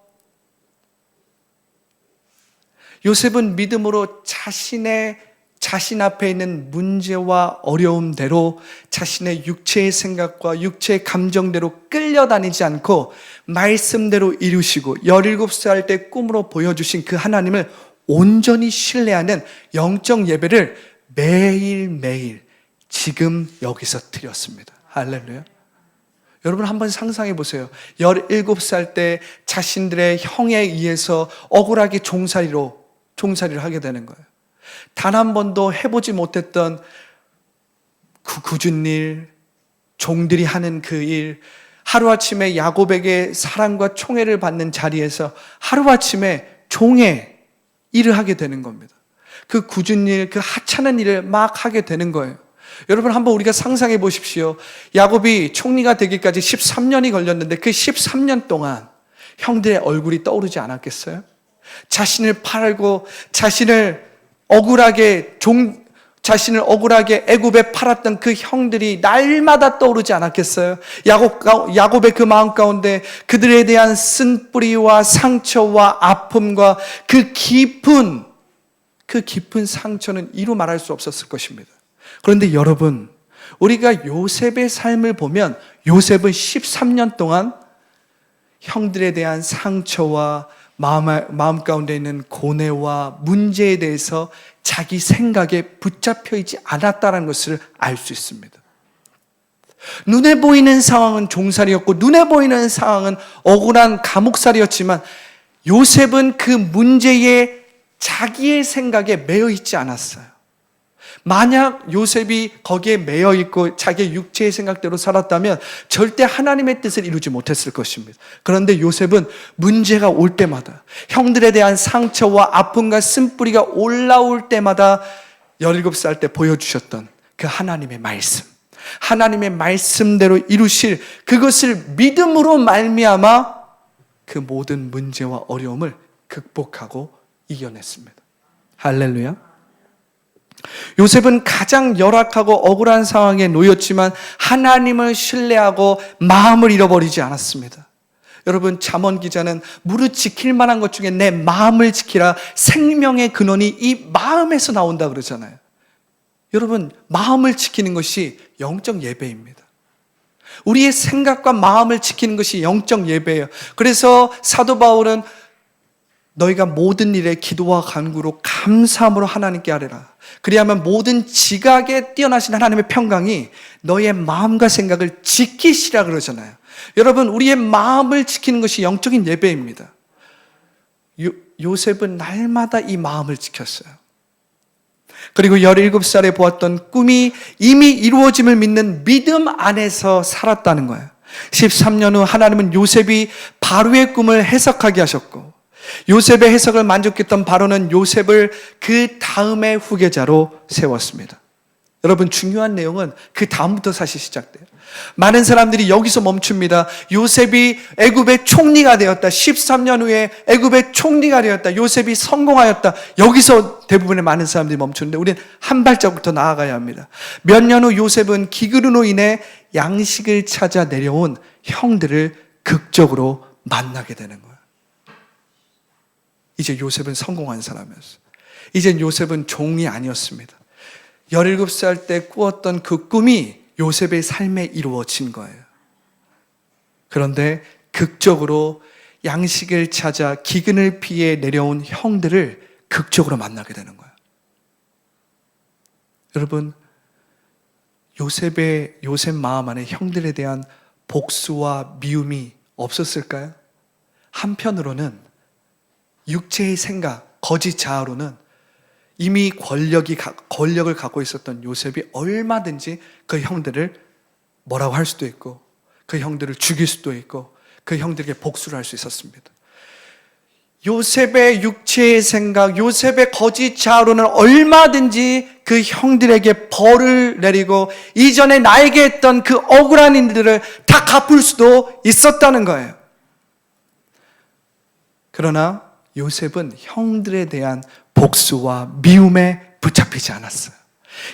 자신 앞에 있는 문제와 어려움대로 자신의 육체의 생각과 육체의 감정대로 끌려다니지 않고 말씀대로 이루시고 17살 때 꿈으로 보여주신 그 하나님을 온전히 신뢰하는 영적 예배를 매일매일 지금 여기서 드렸습니다. 할렐루야. 여러분 한번 상상해 보세요. 17살 때 자신들의 형에 의해서 억울하게 종살이를 하게 되는 거예요. 단 한 번도 해보지 못했던 그 굳은 일, 종들이 하는 그 일, 하루아침에 야곱에게 사랑과 총애를 받는 자리에서 하루아침에 종의 일을 하게 되는 겁니다. 그 굳은 일, 그 하찮은 일을 막 하게 되는 거예요. 여러분 한번 우리가 상상해 보십시오. 야곱이 총리가 되기까지 13년이 걸렸는데 그 13년 동안 형들의 얼굴이 떠오르지 않았겠어요? 자신을 팔고 자신을 억울하게 애굽에 팔았던 그 형들이 날마다 떠오르지 않았겠어요? 야곱의 그 마음 가운데 그들에 대한 쓴뿌리와 상처와 아픔과 그 깊은 상처는 이루 말할 수 없었을 것입니다. 그런데 여러분, 우리가 요셉의 삶을 보면 요셉은 13년 동안 형들에 대한 상처와 마음 가운데 있는 고뇌와 문제에 대해서 자기 생각에 붙잡혀 있지 않았다는 것을 알 수 있습니다. 눈에 보이는 상황은 종살이였고 눈에 보이는 상황은 억울한 감옥살이였지만 요셉은 그 문제에 자기의 생각에 매여 있지 않았어요. 만약 요셉이 거기에 매여 있고 자기의 육체의 생각대로 살았다면 절대 하나님의 뜻을 이루지 못했을 것입니다. 그런데 요셉은 문제가 올 때마다 형들에 대한 상처와 아픔과 쓴뿌리가 올라올 때마다 17살 때 보여주셨던 그 하나님의 말씀, 하나님의 말씀대로 이루실 그것을 믿음으로 말미암아 그 모든 문제와 어려움을 극복하고 이겨냈습니다. 할렐루야. 요셉은 가장 열악하고 억울한 상황에 놓였지만 하나님을 신뢰하고 마음을 잃어버리지 않았습니다. 여러분, 잠언 기자는 무릇 지킬 만한 것 중에 내 마음을 지키라, 생명의 근원이 이 마음에서 나온다 그러잖아요. 여러분, 마음을 지키는 것이 영적 예배입니다. 우리의 생각과 마음을 지키는 것이 영적 예배예요. 그래서 사도 바울은 너희가 모든 일에 기도와 간구로 감사함으로 하나님께 아뢰라. 그리하면 모든 지각에 뛰어나신 하나님의 평강이 너희의 마음과 생각을 지키시라 그러잖아요. 여러분, 우리의 마음을 지키는 것이 영적인 예배입니다. 요셉은 날마다 이 마음을 지켰어요. 그리고 17살에 보았던 꿈이 이미 이루어짐을 믿는 믿음 안에서 살았다는 거예요. 13년 후 하나님은 요셉이 바로의 꿈을 해석하게 하셨고 요셉의 해석을 만족했던 바로는 요셉을 그 다음의 후계자로 세웠습니다. 여러분, 중요한 내용은 그 다음부터 사실 시작돼요. 많은 사람들이 여기서 멈춥니다. 요셉이 애굽의 총리가 되었다. 13년 후에 애굽의 총리가 되었다. 요셉이 성공하였다. 여기서 대부분의 많은 사람들이 멈추는데 우리는 한 발자국부터 나아가야 합니다. 몇 년 후 요셉은 기근으로 인해 양식을 찾아 내려온 형들을 극적으로 만나게 되는 거예요. 이제 요셉은 성공한 사람이었어요. 이젠 요셉은 종이 아니었습니다. 17살 때 꾸었던 그 꿈이 요셉의 삶에 이루어진 거예요. 그런데 극적으로 양식을 찾아 기근을 피해 내려온 형들을 극적으로 만나게 되는 거예요. 여러분, 요셉 마음 안에 형들에 대한 복수와 미움이 없었을까요? 한편으로는 육체의 생각, 거짓 자아로는 이미 권력을 갖고 있었던 요셉이 얼마든지 그 형들을 뭐라고 할 수도 있고 그 형들을 죽일 수도 있고 그 형들에게 복수를 할 수 있었습니다. 요셉의 육체의 생각, 요셉의 거짓 자아로는 얼마든지 그 형들에게 벌을 내리고 이전에 나에게 했던 그 억울한 일들을 다 갚을 수도 있었다는 거예요. 그러나 요셉은 형들에 대한 복수와 미움에 붙잡히지 않았어요.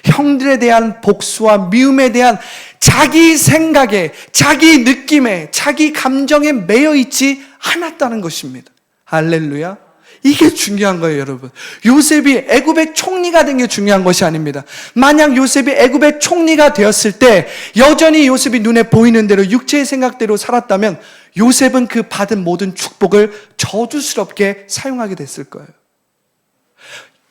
형들에 대한 복수와 미움에 대한 자기 생각에, 자기 느낌에, 자기 감정에 매여 있지 않았다는 것입니다. 할렐루야. 이게 중요한 거예요, 여러분. 요셉이 애굽의 총리가 된 게 중요한 것이 아닙니다. 만약 요셉이 애굽의 총리가 되었을 때 여전히 요셉이 눈에 보이는 대로 육체의 생각대로 살았다면 요셉은 그 받은 모든 축복을 저주스럽게 사용하게 됐을 거예요.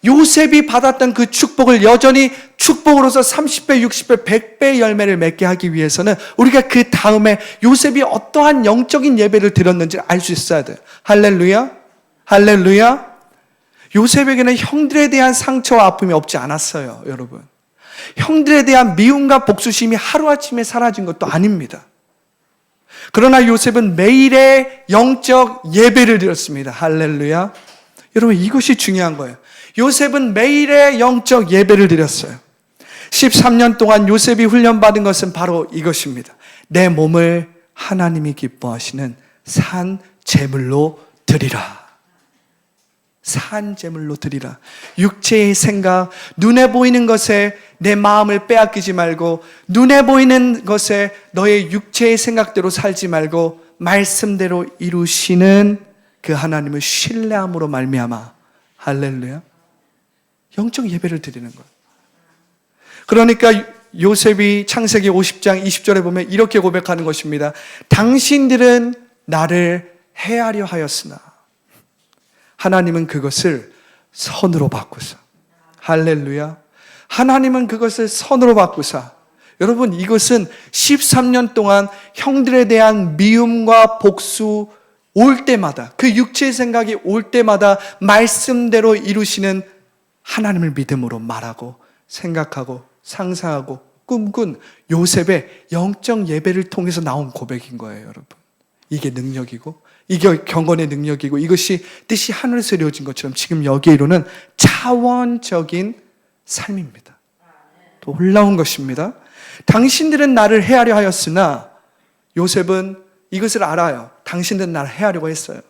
요셉이 받았던 그 축복을 여전히 축복으로서 30배, 60배, 100배의 열매를 맺게 하기 위해서는 우리가 그 다음에 요셉이 어떠한 영적인 예배를 드렸는지 알 수 있어야 돼요. 할렐루야. 할렐루야. 요셉에게는 형들에 대한 상처와 아픔이 없지 않았어요, 여러분. 형들에 대한 미움과 복수심이 하루아침에 사라진 것도 아닙니다. 그러나 요셉은 매일의 영적 예배를 드렸습니다. 할렐루야. 여러분, 이것이 중요한 거예요. 요셉은 매일의 영적 예배를 드렸어요. 13년 동안 요셉이 훈련받은 것은 바로 이것입니다. 내 몸을 하나님이 기뻐하시는 산 제물로 드리라. 산 제물로 드리라. 육체의 생각, 눈에 보이는 것에 내 마음을 빼앗기지 말고 눈에 보이는 것에 너의 육체의 생각대로 살지 말고 말씀대로 이루시는 그 하나님을 신뢰함으로 말미암아, 할렐루야, 영적 예배를 드리는 거예요. 그러니까 요셉이 창세기 50장 20절에 보면 이렇게 고백하는 것입니다. 당신들은 나를 해하려 하였으나 하나님은 그것을 선으로 바꾸사. 할렐루야. 하나님은 그것을 선으로 바꾸사. 여러분, 이것은 13년 동안 형들에 대한 미움과 복수 올 때마다, 그 육체의 생각이 올 때마다 말씀대로 이루시는 하나님을 믿음으로 말하고 생각하고 상상하고 꿈꾼 요셉의 영적 예배를 통해서 나온 고백인 거예요, 여러분. 이게 능력이고, 이게 경건의 능력이고, 이것이 뜻이 하늘에서 이루어진 것처럼 지금 여기에 이루는 차원적인 삶입니다. 또 놀라운 것입니다. 당신들은 나를 해하려 하였으나 요셉은 이것을 알아요. 당신들은 나를 해하려고 했어요.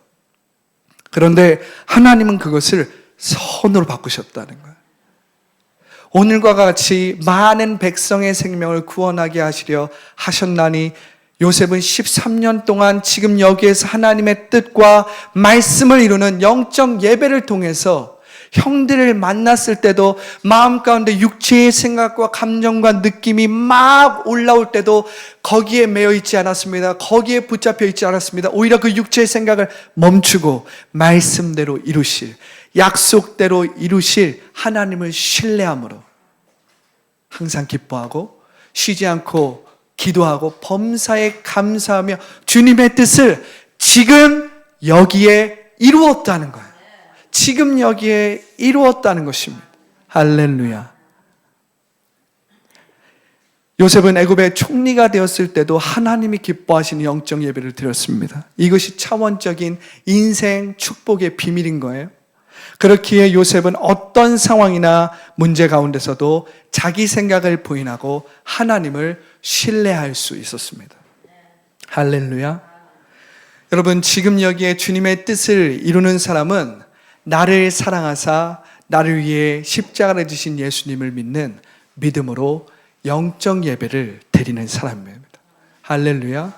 그런데 하나님은 그것을 선으로 바꾸셨다는 거예요. 오늘과 같이 많은 백성의 생명을 구원하게 하시려 하셨나니 요셉은 13년 동안 지금 여기에서 하나님의 뜻과 말씀을 이루는 영적 예배를 통해서 형들을 만났을 때도 마음 가운데 육체의 생각과 감정과 느낌이 막 올라올 때도 거기에 매여 있지 않았습니다. 거기에 붙잡혀 있지 않았습니다. 오히려 그 육체의 생각을 멈추고 말씀대로 이루실, 약속대로 이루실 하나님을 신뢰함으로 항상 기뻐하고 쉬지 않고 기도하고 범사에 감사하며 주님의 뜻을 지금 여기에 이루었다는 거예요. 지금 여기에 이루었다는 것입니다. 할렐루야. 요셉은 애굽의 총리가 되었을 때도 하나님이 기뻐하시는 영적 예배를 드렸습니다. 이것이 차원적인 인생 축복의 비밀인 거예요. 그렇기에 요셉은 어떤 상황이나 문제 가운데서도 자기 생각을 부인하고 하나님을 신뢰할 수 있었습니다. 할렐루야. 여러분, 지금 여기에 주님의 뜻을 이루는 사람은 나를 사랑하사 나를 위해 십자가를 지신 예수님을 믿는 믿음으로 영적 예배를 드리는 사람입니다. 할렐루야.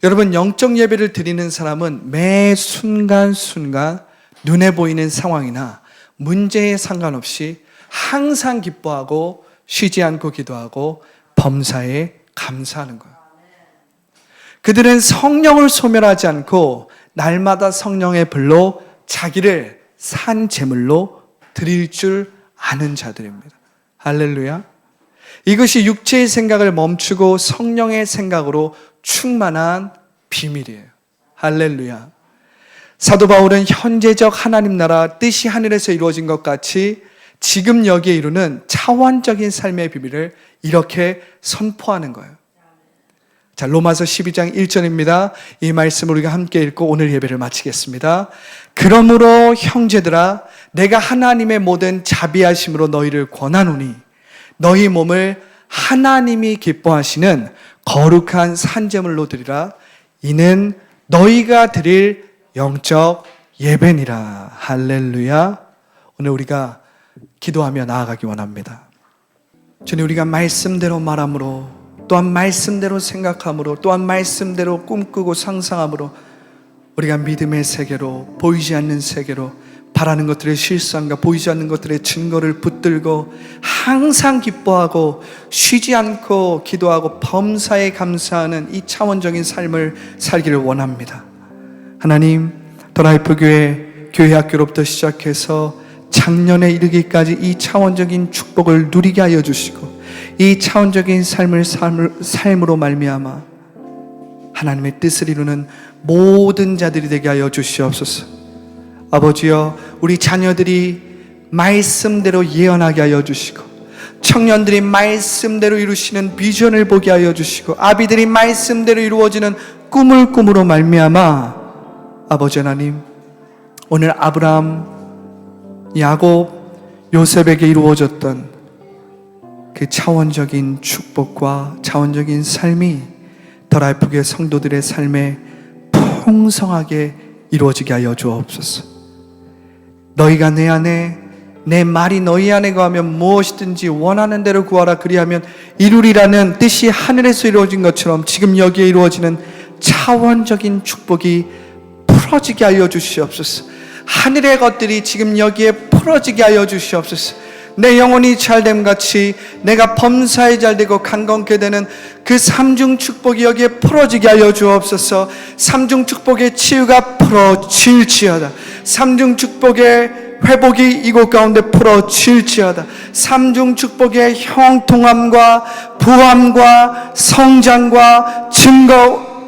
여러분, 영적 예배를 드리는 사람은 매 순간순간 눈에 보이는 상황이나 문제에 상관없이 항상 기뻐하고 쉬지 않고 기도하고 범사에 감사하는 거예요. 그들은 성령을 소멸하지 않고 날마다 성령의 불로 자기를 산 제물로 드릴 줄 아는 자들입니다. 할렐루야. 이것이 육체의 생각을 멈추고 성령의 생각으로 충만한 비밀이에요. 할렐루야. 사도 바울은 현재적 하나님 나라 뜻이 하늘에서 이루어진 것 같이 지금 여기에 이루는 차원적인 삶의 비밀을 이렇게 선포하는 거예요. 자, 로마서 12장 1절입니다. 이 말씀을 우리가 함께 읽고 오늘 예배를 마치겠습니다. 그러므로 형제들아, 내가 하나님의 모든 자비하심으로 너희를 권하노니 너희 몸을 하나님이 기뻐하시는 거룩한 산제물로 드리라. 이는 너희가 드릴 영적 예배니라. 할렐루야. 오늘 우리가 기도하며 나아가기 원합니다. 주님, 우리가 말씀대로 말함으로, 또한 말씀대로 생각함으로, 또한 말씀대로 꿈꾸고 상상함으로 우리가 믿음의 세계로, 보이지 않는 세계로 바라는 것들의 실상과 보이지 않는 것들의 증거를 붙들고 항상 기뻐하고 쉬지 않고 기도하고 범사에 감사하는 이 차원적인 삶을 살기를 원합니다. 하나님, 더라이프 교회 학교로부터 시작해서 작년에 이르기까지 이 차원적인 축복을 누리게 하여 주시고 이 차원적인 삶으로 말미암아 하나님의 뜻을 이루는 모든 자들이 되게 하여 주시옵소서. 아버지여, 우리 자녀들이 말씀대로 예언하게 하여 주시고 청년들이 말씀대로 이루시는 비전을 보게 하여 주시고 아비들이 말씀대로 이루어지는 꿈을 꿈으로 말미암아 아버지 하나님, 오늘 아브라함, 야곱, 요셉에게 이루어졌던 그 차원적인 축복과 차원적인 삶이 더라이프교회 성도들의 삶에 풍성하게 이루어지게 하여 주옵소서. 너희가 내 안에, 내 말이 너희 안에 거하면 무엇이든지 원하는 대로 구하라 그리하면 이루리라는 뜻이 하늘에서 이루어진 것처럼 지금 여기에 이루어지는 차원적인 축복이 풀어지게 하여 주시옵소서. 하늘의 것들이 지금 여기에 풀어지게 하여 주시옵소서. 내 영혼이 잘됨 같이 내가 범사에 잘되고 강건케 되는 그 삼중 축복이 여기에 풀어지게 하여 주옵소서. 삼중 축복의 치유가 풀어질지어다. 삼중 축복의 회복이 이곳 가운데 풀어질지어다. 삼중 축복의 형통함과 부함과 성장과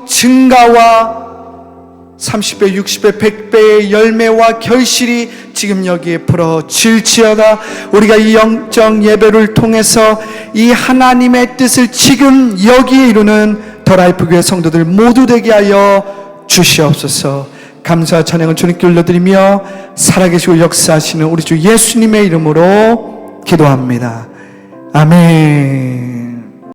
증가와 30배, 60배, 100배의 열매와 결실이 지금 여기에 풀어질지어다. 우리가 이 영적 예배를 통해서 이 하나님의 뜻을 지금 여기에 이루는 더 라이프 교회 성도들 모두 되게 하여 주시옵소서. 감사와 찬양을 주님께 올려드리며 살아계시고 역사하시는 우리 주 예수님의 이름으로 기도합니다. 아멘.